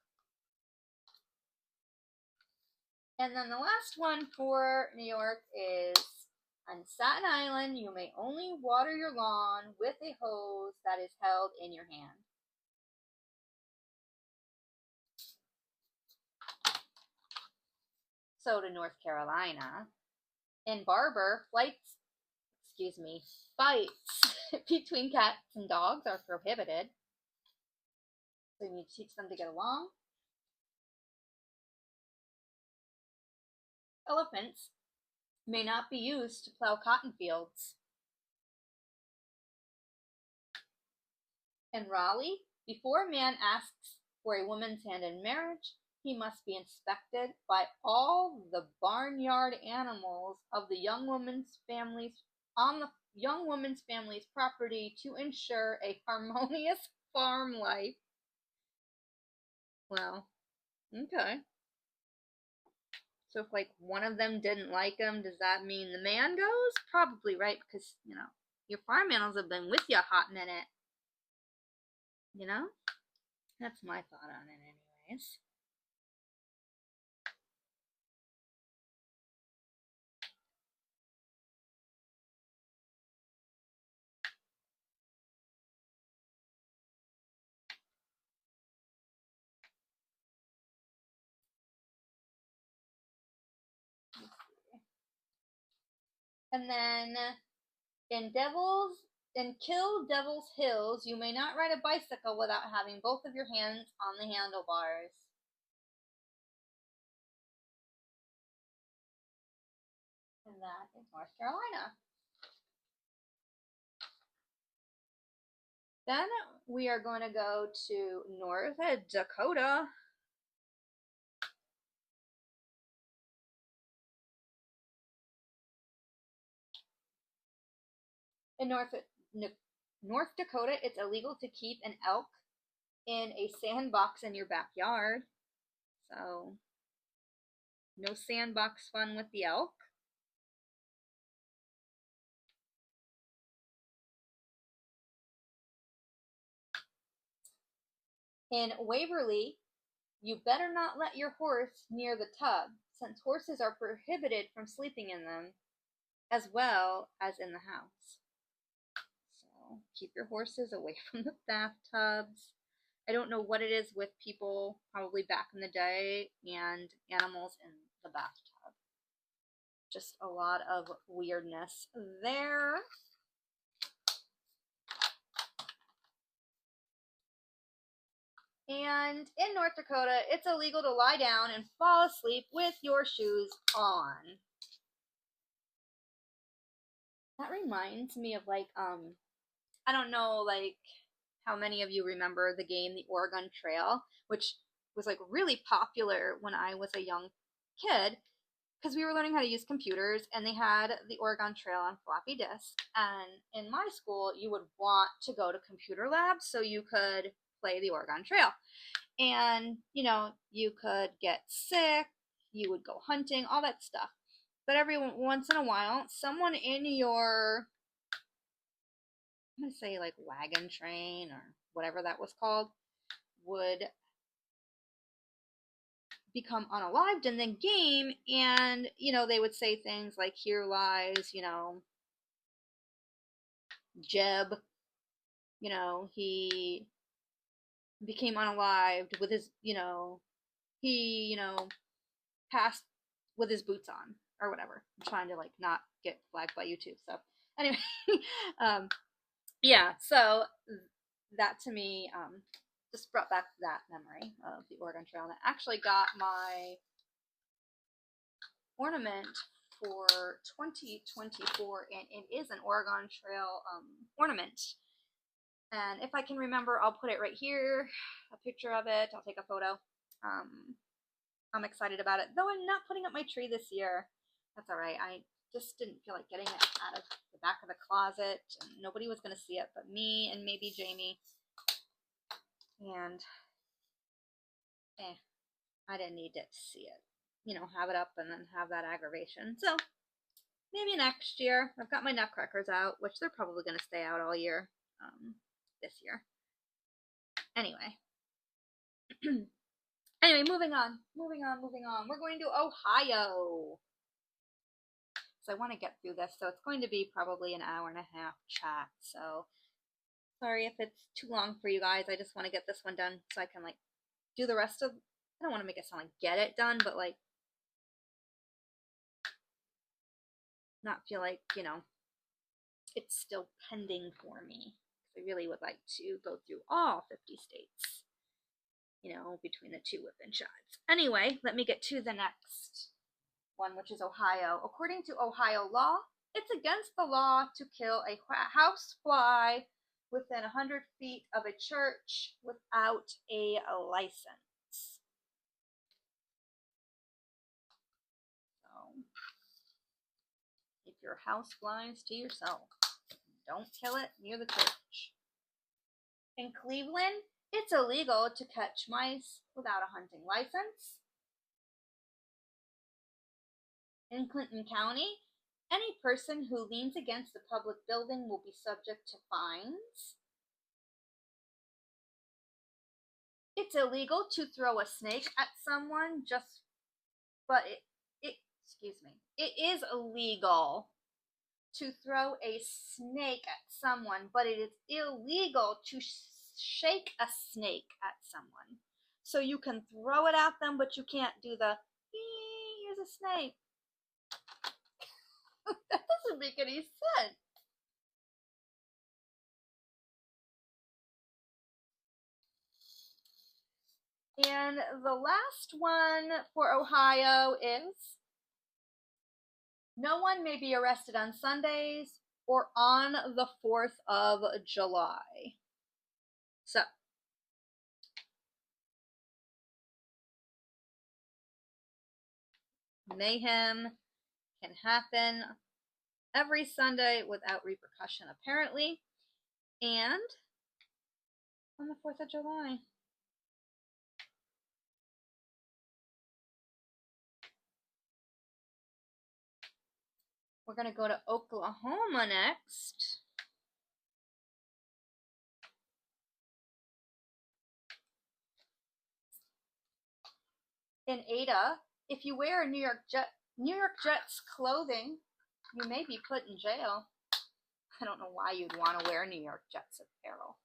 Speaker 1: And then the last one for New York is on Staten Island, you may only water your lawn with a hose that is held in your hand. So to North Carolina. In Barber, fights between cats and dogs are prohibited. So you need to teach them to get along. Elephants may not be used to plow cotton fields. In Raleigh, before a man asks for a woman's hand in marriage, he must be inspected by all the barnyard animals of the young woman's family's property to ensure a harmonious farm life. Well, okay. So if like one of them didn't like him, does that mean the man goes? Probably, right? Because, your farm animals have been with you a hot minute. That's my thought on it anyways. And then in Kill Devil's Hills, you may not ride a bicycle without having both of your hands on the handlebars. And that is North Carolina. Then we are going to go to North Dakota. In North Dakota, it's illegal to keep an elk in a sandbox in your backyard. So, no sandbox fun with the elk. In Waverly, you better not let your horse near the tub, since horses are prohibited from sleeping in them, as well as in the house. So keep your horses away from the bathtubs. I don't know what it is with people, probably back in the day, and animals in the bathtub. Just a lot of weirdness there. And in North Dakota, it's illegal to lie down and fall asleep with your shoes on. That reminds me of like I don't know like how many of you remember the game The Oregon Trail, which was like really popular when I was a young kid because we were learning how to use computers and they had the Oregon Trail on floppy disk. And in my school, you would want to go to computer labs so you could play the Oregon Trail. And, you know, you could get sick, you would go hunting, all that stuff. But every once in a while, someone in your, I'm going to say like wagon train or whatever that was called, would become unalived in the game. And, you know, they would say things like, here lies, you know, Jeb, you know, he became unalived with his, you know, he, you know, passed with his boots on or whatever. I'm trying to like not get flagged by YouTube. So anyway, yeah. So that to me just brought back that memory of the Oregon Trail, and I actually got my ornament for 2024, and it is an Oregon Trail ornament. And if I can remember, I'll put it right here, a picture of it. I'll take a photo. I'm excited about it, though I'm not putting up my tree this year. That's all right. I just didn't feel like getting it out of the back of the closet, and nobody was going to see it but me and maybe Jamie. And I didn't need to see it, you know, have it up and then have that aggravation. So maybe next year. I've got my nutcrackers out, which they're probably going to stay out all year this year. Anyway. Anyway, moving on. We're going to Ohio. So I want to get through this. So it's going to be probably an hour and a half chat. So sorry if it's too long for you guys. I just want to get this one done so I can like do the rest of, I don't want to make it sound like get it done, but like not feel like, you know, it's still pending for me. I really would like to go through all 50 states, you know, between the two WIP&CHATs. Anyway, let me get to the next one, which is Ohio. According to Ohio law, it's against the law to kill a house fly within 100 feet of a church without a license. So, if your house flies to yourself, don't kill it near the church. In Cleveland, it's illegal to catch mice without a hunting license. In Clinton County, any person who leans against a public building will be subject to fines. It's illegal to throw a snake at someone but it is illegal to throw a snake at someone, but it is illegal to shake a snake at someone. So you can throw it at them, but you can't do the, here's a snake. That doesn't make any sense. And the last one for Ohio is no one may be arrested on Sundays or on the 4th of July. So, mayhem can happen every Sunday without repercussion, apparently. And on the 4th of July. We're going to go to Oklahoma next. In Ada, if you wear New York Jets clothing, you may be put in jail. I don't know why you'd want to wear New York Jets apparel.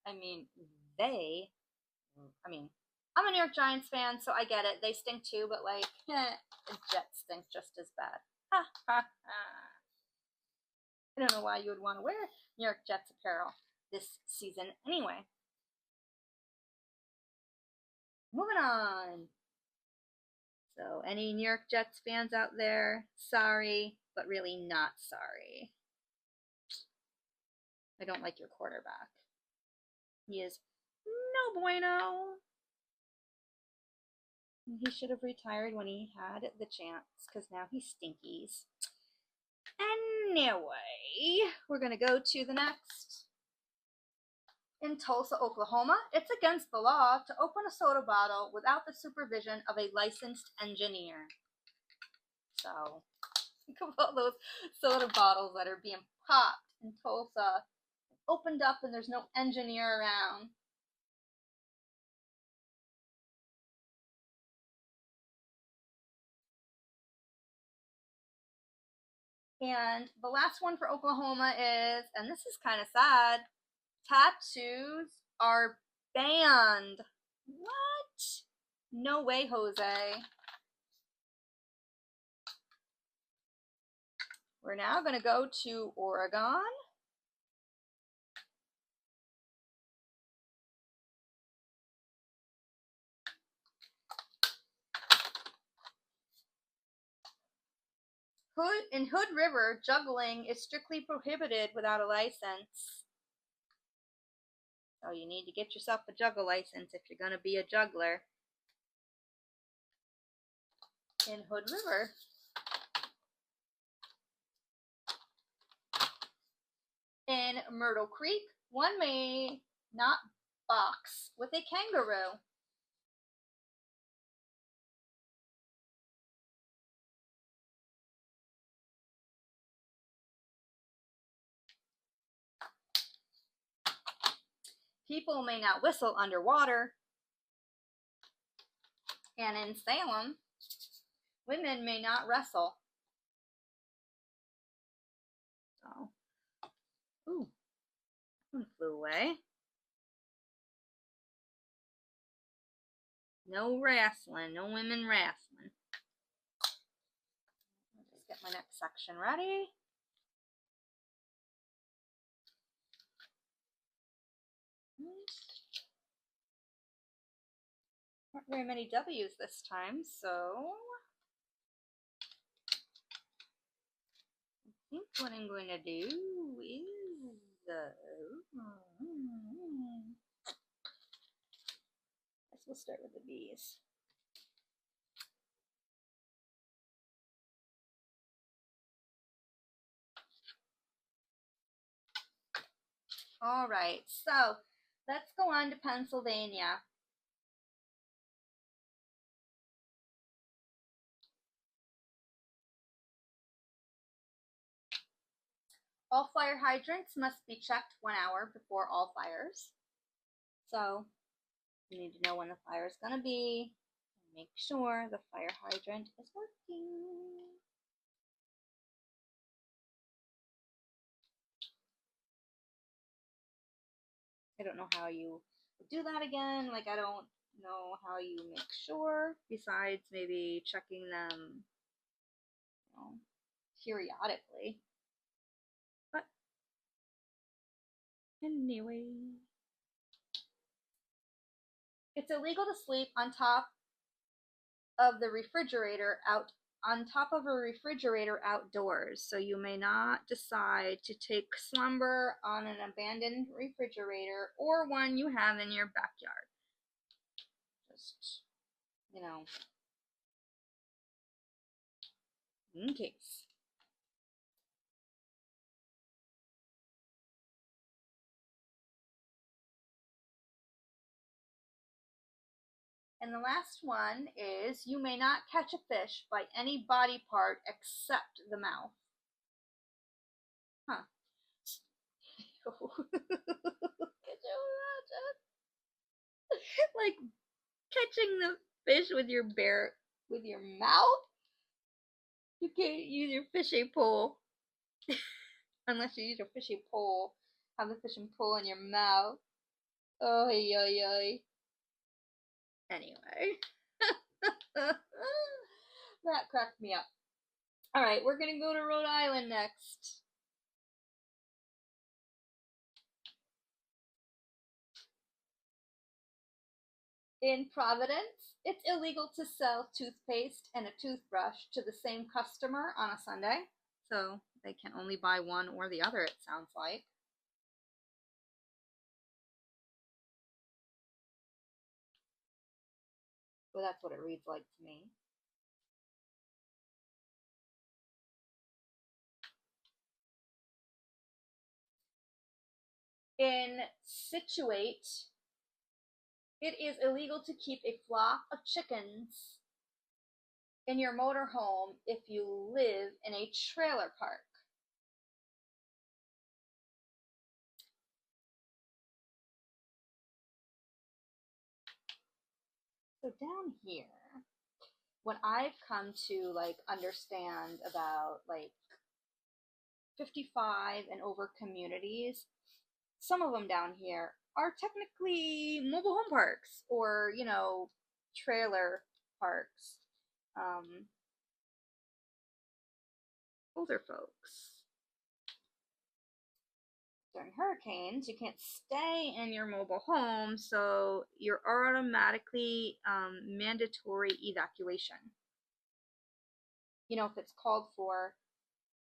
Speaker 1: I mean, I'm a New York Giants fan, so I get it. They stink too, but like, the Jets stink just as bad. Ha, ha, ha. I don't know why you would want to wear New York Jets apparel this season anyway. moving on. So any New York Jets fans out there, sorry, but really not sorry. I don't like your quarterback. He is no bueno. He should have retired when he had the chance, because now he stinkies. Anyway, we're going to go to the next. In Tulsa, Oklahoma, it's against the law to open a soda bottle without the supervision of a licensed engineer. So, think of all those soda bottles that are being popped in Tulsa, opened up, and there's no engineer around. And the last one for Oklahoma is, and this is kind of sad, tattoos are banned. What? No way, Jose. We're now going to go to Oregon. In Hood River, juggling is strictly prohibited without a license. So you need to get yourself a juggle license if you're going to be a juggler. In Hood River. In Myrtle Creek, one may not box with a kangaroo. People may not whistle underwater. And in Salem, women may not wrestle. So, ooh, that one flew away. No wrestling, no women wrestling. I'll just get my next section ready. Not very many W's this time, so I think what I'm going to do is I guess we'll start with the B's. All right, so let's go on to Pennsylvania. All fire hydrants must be checked 1 hour before all fires. So you need to know when the fire is going to be and make sure the fire hydrant is working. I don't know how you do that again. Like, I don't know how you make sure, besides maybe checking them, you know, periodically. But anyway, it's illegal to sleep on top of the refrigerator outdoors. So you may not decide to take slumber on an abandoned refrigerator or one you have in your backyard. Just, you know, in case. And the last one is, you may not catch a fish by any body part except the mouth. Huh. Like catching the fish with your mouth? You can't use your fishing pole. Unless you use your fishing pole. Have the fishing pole in your mouth. Oh, yoy. Anyway. That cracked me up. Alright, we're gonna go to Rhode Island next. In Providence, it's illegal to sell toothpaste and a toothbrush to the same customer on a Sunday. So they can only buy one or the other, it sounds like. Well, that's what it reads like to me. In Situate, it is illegal to keep a flock of chickens in your motorhome if you live in a trailer park. So down here, what I've come to like understand about like 55 and over communities, some of them down here are technically mobile home parks or, you know, trailer parks. Older folks. During hurricanes, you can't stay in your mobile home, so you're automatically mandatory evacuation. You know, if it's called for,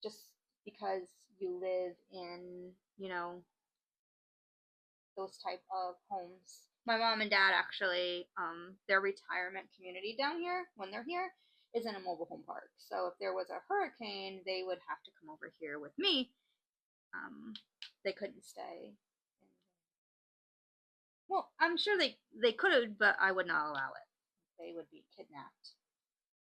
Speaker 1: just because you live in, you know, those type of homes. My mom and dad actually, their retirement community down here, when they're here, is in a mobile home park. So if there was a hurricane, they would have to come over here with me. They couldn't stay. Well, I'm sure they could, but I would not allow it. They would be kidnapped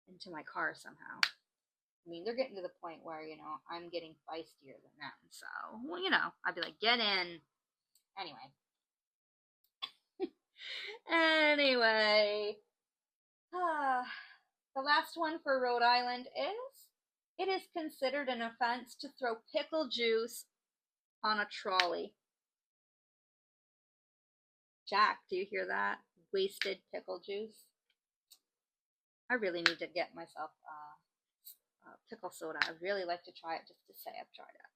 Speaker 1: into my car somehow. I mean, they're getting to the point where, you know, I'm getting feistier than them. So, well, you know, I'd be like, get in. Anyway. Anyway. The last one for Rhode Island is it is considered an offense to throw pickle juice on a trolley. Jack, do you hear that? Wasted pickle juice. I really need to get myself pickle soda. I'd really like to try it just to say I've tried it.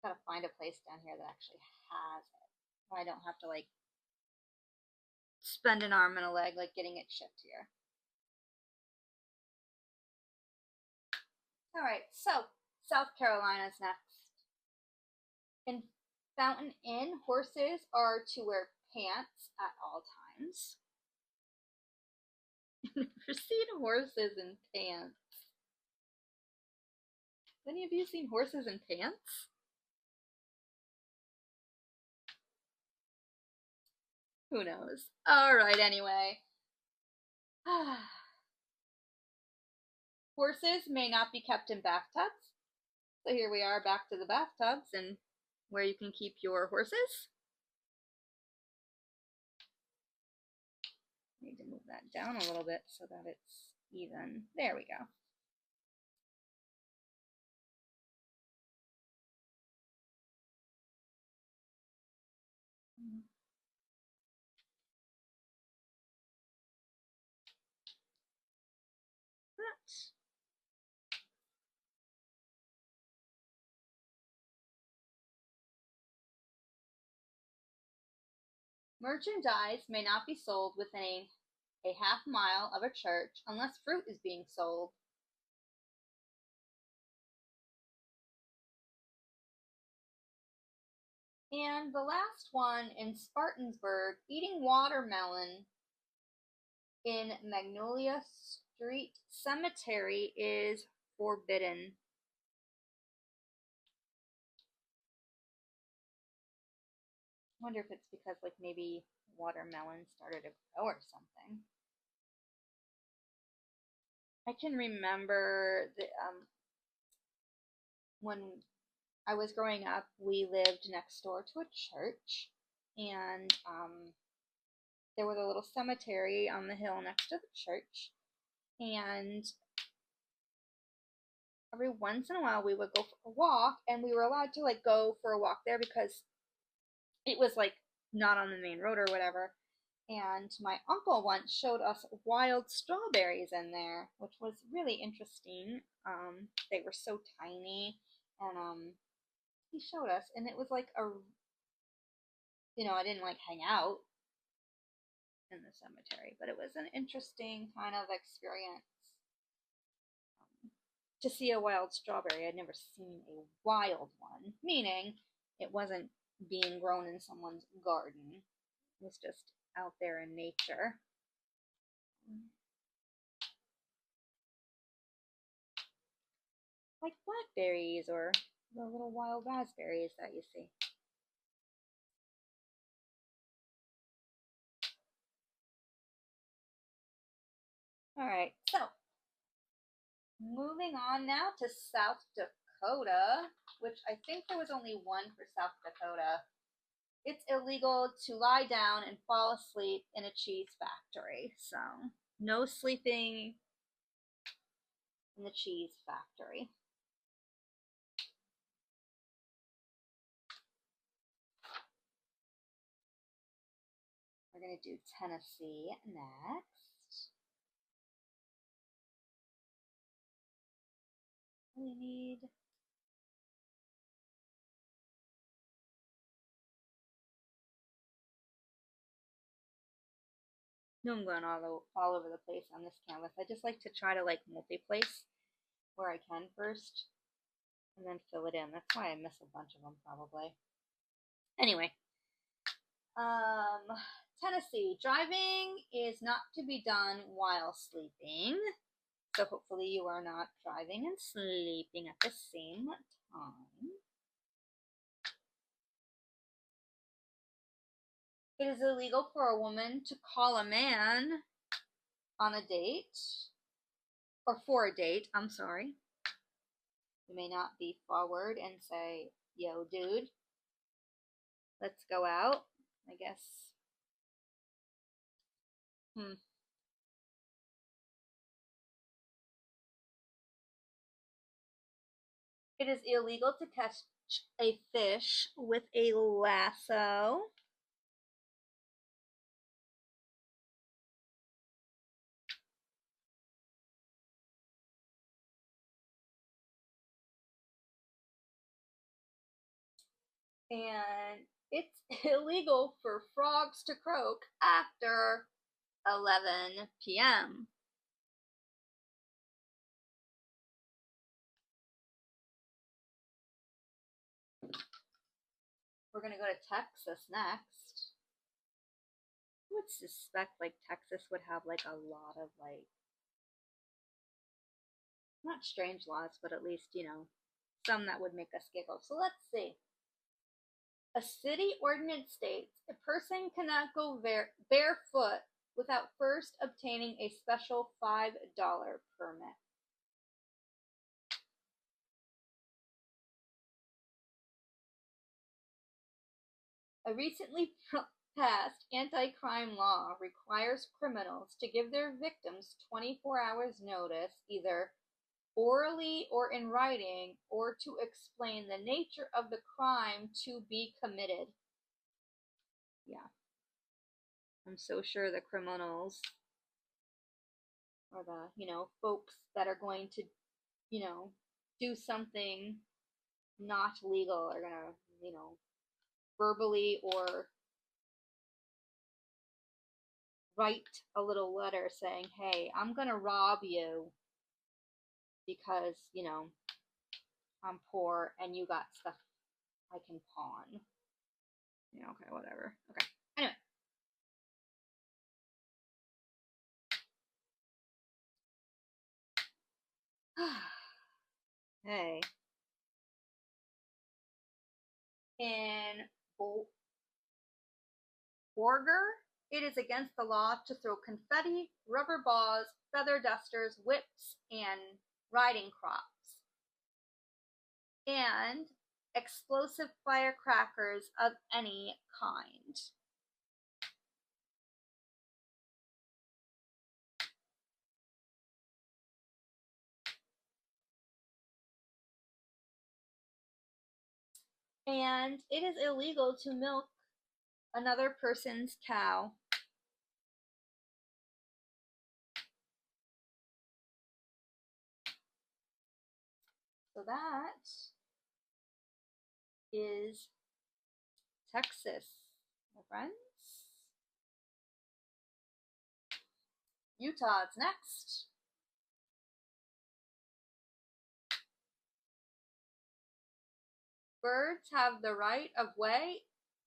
Speaker 1: Gotta find a place down here that actually has it. I don't have to like spend an arm and a leg like getting it shipped here. Alright, so South Carolina's next. In Fountain Inn, horses are to wear pants at all times. I've never seen horses in pants. Have any of you seen horses in pants? Who knows? Alright, anyway. Horses may not be kept in bathtubs. So here we are back to the bathtubs and where you can keep your horses. Need to move that down a little bit so that it's even. There we go. Merchandise may not be sold within a half mile of a church unless fruit is being sold. And the last one in Spartansburg, eating watermelon in Magnolia Street Cemetery is forbidden. I wonder if it's because like maybe watermelon started to grow or something. I can remember when I was growing up, we lived next door to a church, and there was a little cemetery on the hill next to the church, and every once in a while we would go for a walk, and we were allowed to like go for a walk there because it was like not on the main road or whatever. And my uncle once showed us wild strawberries in there, which was really interesting. They were so tiny, and he showed us, and it was like a, you know, I didn't like hang out, the cemetery, but it was an interesting kind of experience to see a wild strawberry. I'd never seen a wild one, meaning it wasn't being grown in someone's garden. It was just out there in nature. Like blackberries or the little wild raspberries that you see. All right, so moving on now to South Dakota, which I think there was only one for South Dakota. It's illegal to lie down and fall asleep in a cheese factory. So, no sleeping in the cheese factory. We're going to do Tennessee next. We need no, I'm going all over the place on this canvas. I just like to try to like multi-place where I can first and then fill it in. That's why I miss a bunch of them probably. Anyway, Tennessee, driving is not to be done while sleeping. So hopefully you are not driving and sleeping at the same time. It is illegal for a woman to call a man on a date, or for a date, I'm sorry. You may not be forward and say, yo, dude, let's go out, I guess. It is illegal to catch a fish with a lasso. And it's illegal for frogs to croak after 11 p.m. We're going to go to Texas next. I would suspect like Texas would have like a lot of like, not strange laws, but at least, you know, some that would make us giggle. So let's see. A city ordinance states a person cannot go barefoot without first obtaining a special $5 permit. A recently passed anti-crime law requires criminals to give their victims 24 hours notice, either orally or in writing, or to explain the nature of the crime to be committed. Yeah. I'm so sure the criminals or the, you know, folks that are going to, you know, do something not legal are gonna, you know, verbally or write a little letter saying, hey, I'm gonna rob you because, you know, I'm poor and you got stuff I can pawn. Yeah, okay, whatever. Okay. Anyway. Hey. In Borger, it is against the law to throw confetti, rubber balls, feather dusters, whips, and riding crops, and explosive firecrackers of any kind. And it is illegal to milk another person's cow. So that is Texas, my friends. Utah's next. Birds have the right of way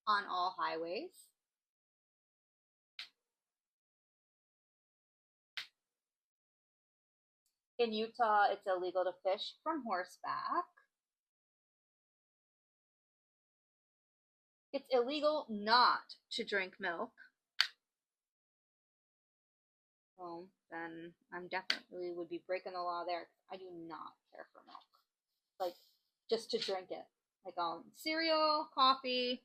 Speaker 1: on all highways. In Utah, it's illegal to fish from horseback. It's illegal not to drink milk. Well, then I'm definitely would be breaking the law there. I do not care for milk. Like, just to drink it. Like cereal, coffee,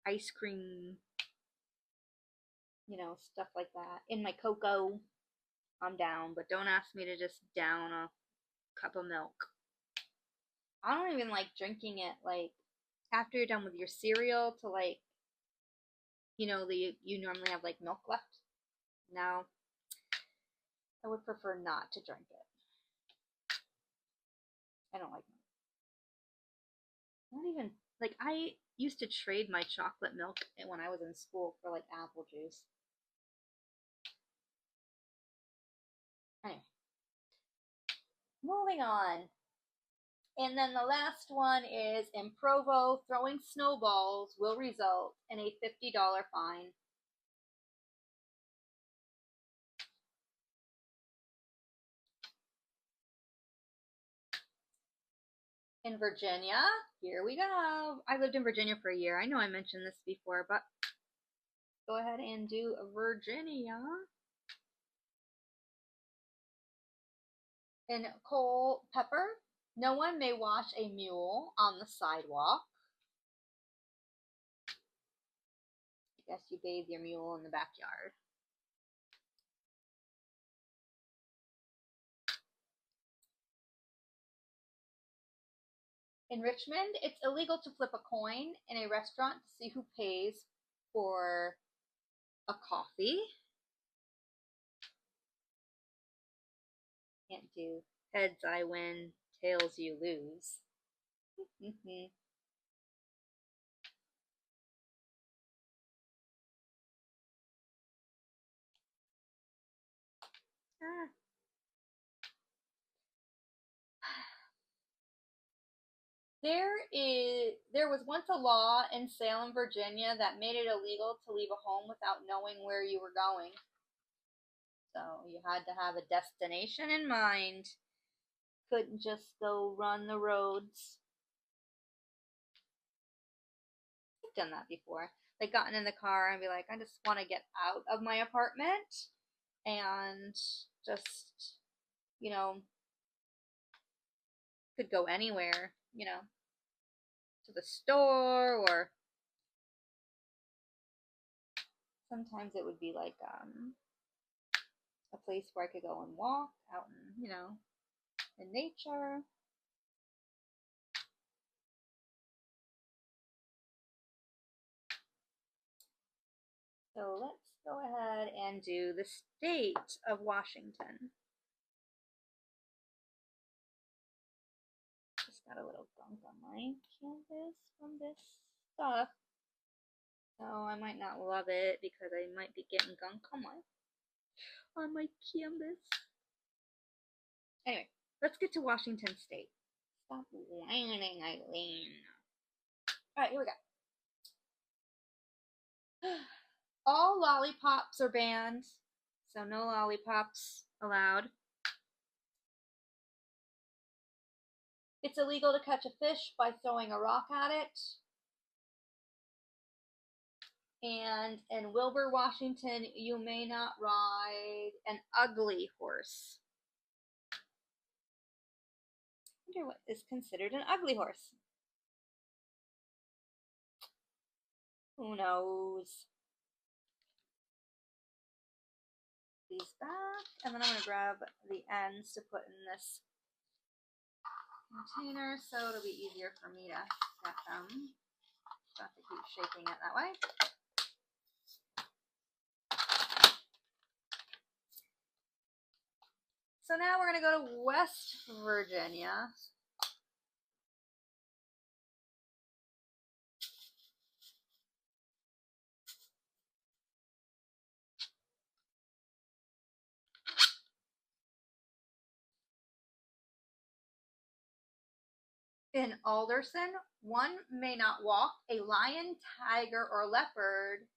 Speaker 1: ice cream, stuff like that. In my cocoa, I'm down, but don't ask me to just down a cup of milk. I don't even like drinking it, like, after you're done with your cereal to, like, you normally have, like, milk left. No. I would prefer not to drink it. I don't like milk. Not even, like, I used to trade my chocolate milk when I was in school for, like, apple juice. Anyway. Moving on. And then the last one is, in Provo, throwing snowballs will result in a $50 fine. In Virginia, here we go. I lived in Virginia for a year. I know I mentioned this before, but go ahead and do Virginia. In Culpeper, no one may wash a mule on the sidewalk. I guess you bathe your mule in the backyard. In Richmond, it's illegal to flip a coin in a restaurant to see who pays for a coffee. Can't do heads I win, tails you lose. There was once a law in Salem, Virginia that made it illegal to leave a home without knowing where you were going. So you had to have a destination in mind. Couldn't just go run the roads. I've done that before. Like, gotten in the car and be like, I just want to get out of my apartment and just, could go anywhere, to the store, or sometimes it would be like a place where I could go and walk out in nature. So let's go ahead and do the state of Washington. Just got a little gunk on my canvas from this stuff. So I might not love it because I might be getting gunk on my canvas. Anyway, let's get to Washington State. Stop whining, Ilene. Alright, here we go. All lollipops are banned, so no lollipops allowed. It's illegal to catch a fish by throwing a rock at it. And in Wilbur, Washington, you may not ride an ugly horse. I wonder what is considered an ugly horse. Who knows? These back, and then I'm going to grab the ends to put in this container so it'll be easier for me to get them. Don't have to keep shaking it that way. So now we're going to go to West Virginia. In Alderson, one may not walk a lion, tiger, or leopard,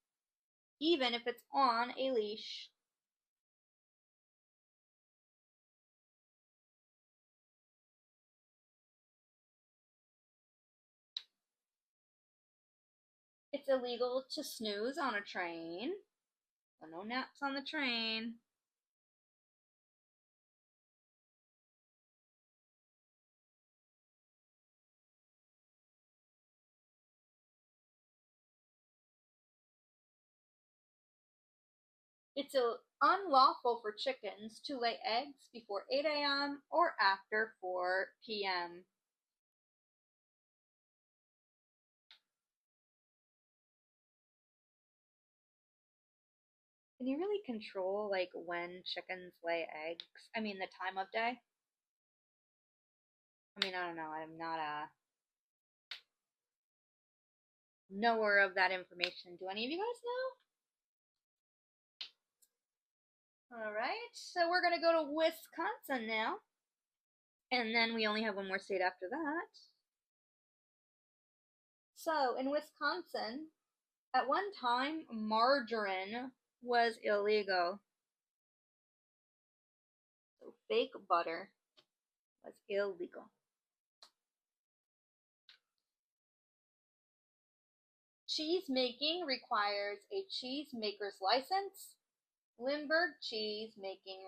Speaker 1: even if it's on a leash. It's illegal to snooze on a train, so no naps on the train. It's unlawful for chickens to lay eggs before 8 a.m. or after 4 p.m. Can you really control like when chickens lay eggs? I mean the time of day? I mean, I don't know. I'm not a knower of that information. Do any of you guys know? All right, so we're gonna go to Wisconsin now, and then we only have one more state after that. So in Wisconsin, at one time, margarine was illegal. So fake butter was illegal. Cheese making requires a cheesemaker's license. Limburg cheese making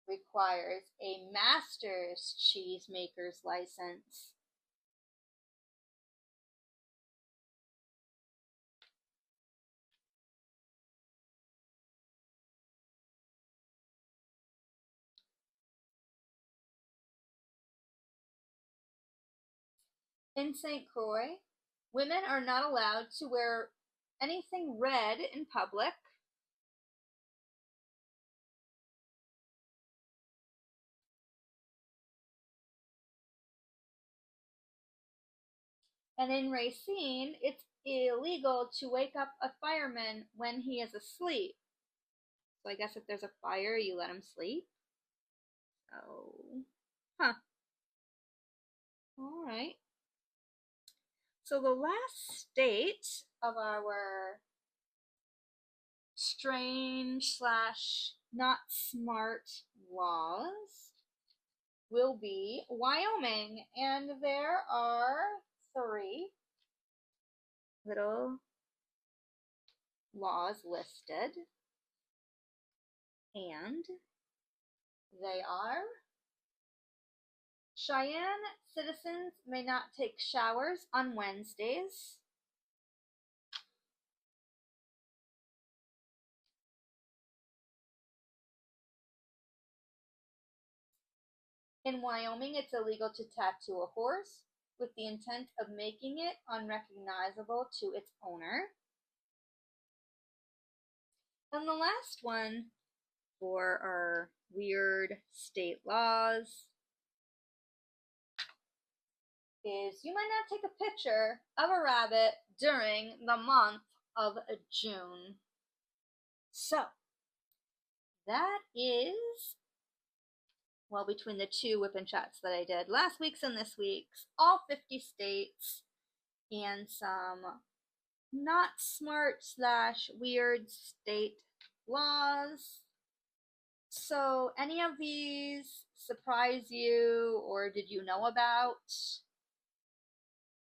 Speaker 1: requires a master's cheesemaker's license. In St. Croix, women are not allowed to wear anything red in public. And in Racine, it's illegal to wake up a fireman when he is asleep. So I guess if there's a fire, you let him sleep. So, huh. All right. So the last state of our strange slash not smart laws will be Wyoming, and there are 3 little laws listed, and they are: Cheyenne citizens may not take showers on Wednesdays. In Wyoming, it's illegal to tattoo a horse with the intent of making it unrecognizable to its owner. And the last one for our weird state laws is you might not take a picture of a rabbit during the month of June. So that is, well, between the 2 WIP&CHATs that I did last week's and this week's, all 50 states and some not smart slash weird state laws. So any of these surprise you, or did you know about?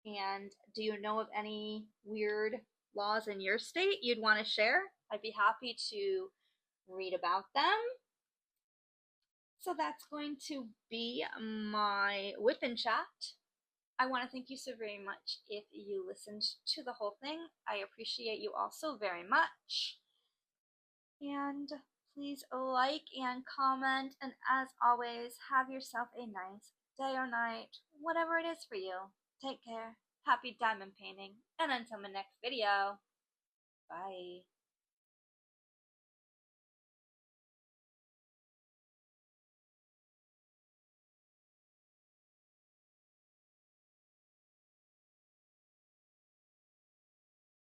Speaker 1: And do you know of any weird laws in your state you'd want to share? I'd be happy to read about them. So that's going to be my WIP&CHAT. I want to thank you so very much if you listened to the whole thing. I appreciate you all so very much. And please like and comment, and as always, have yourself a nice day or night, whatever it is for you. Take care, happy diamond painting, and until my next video, bye.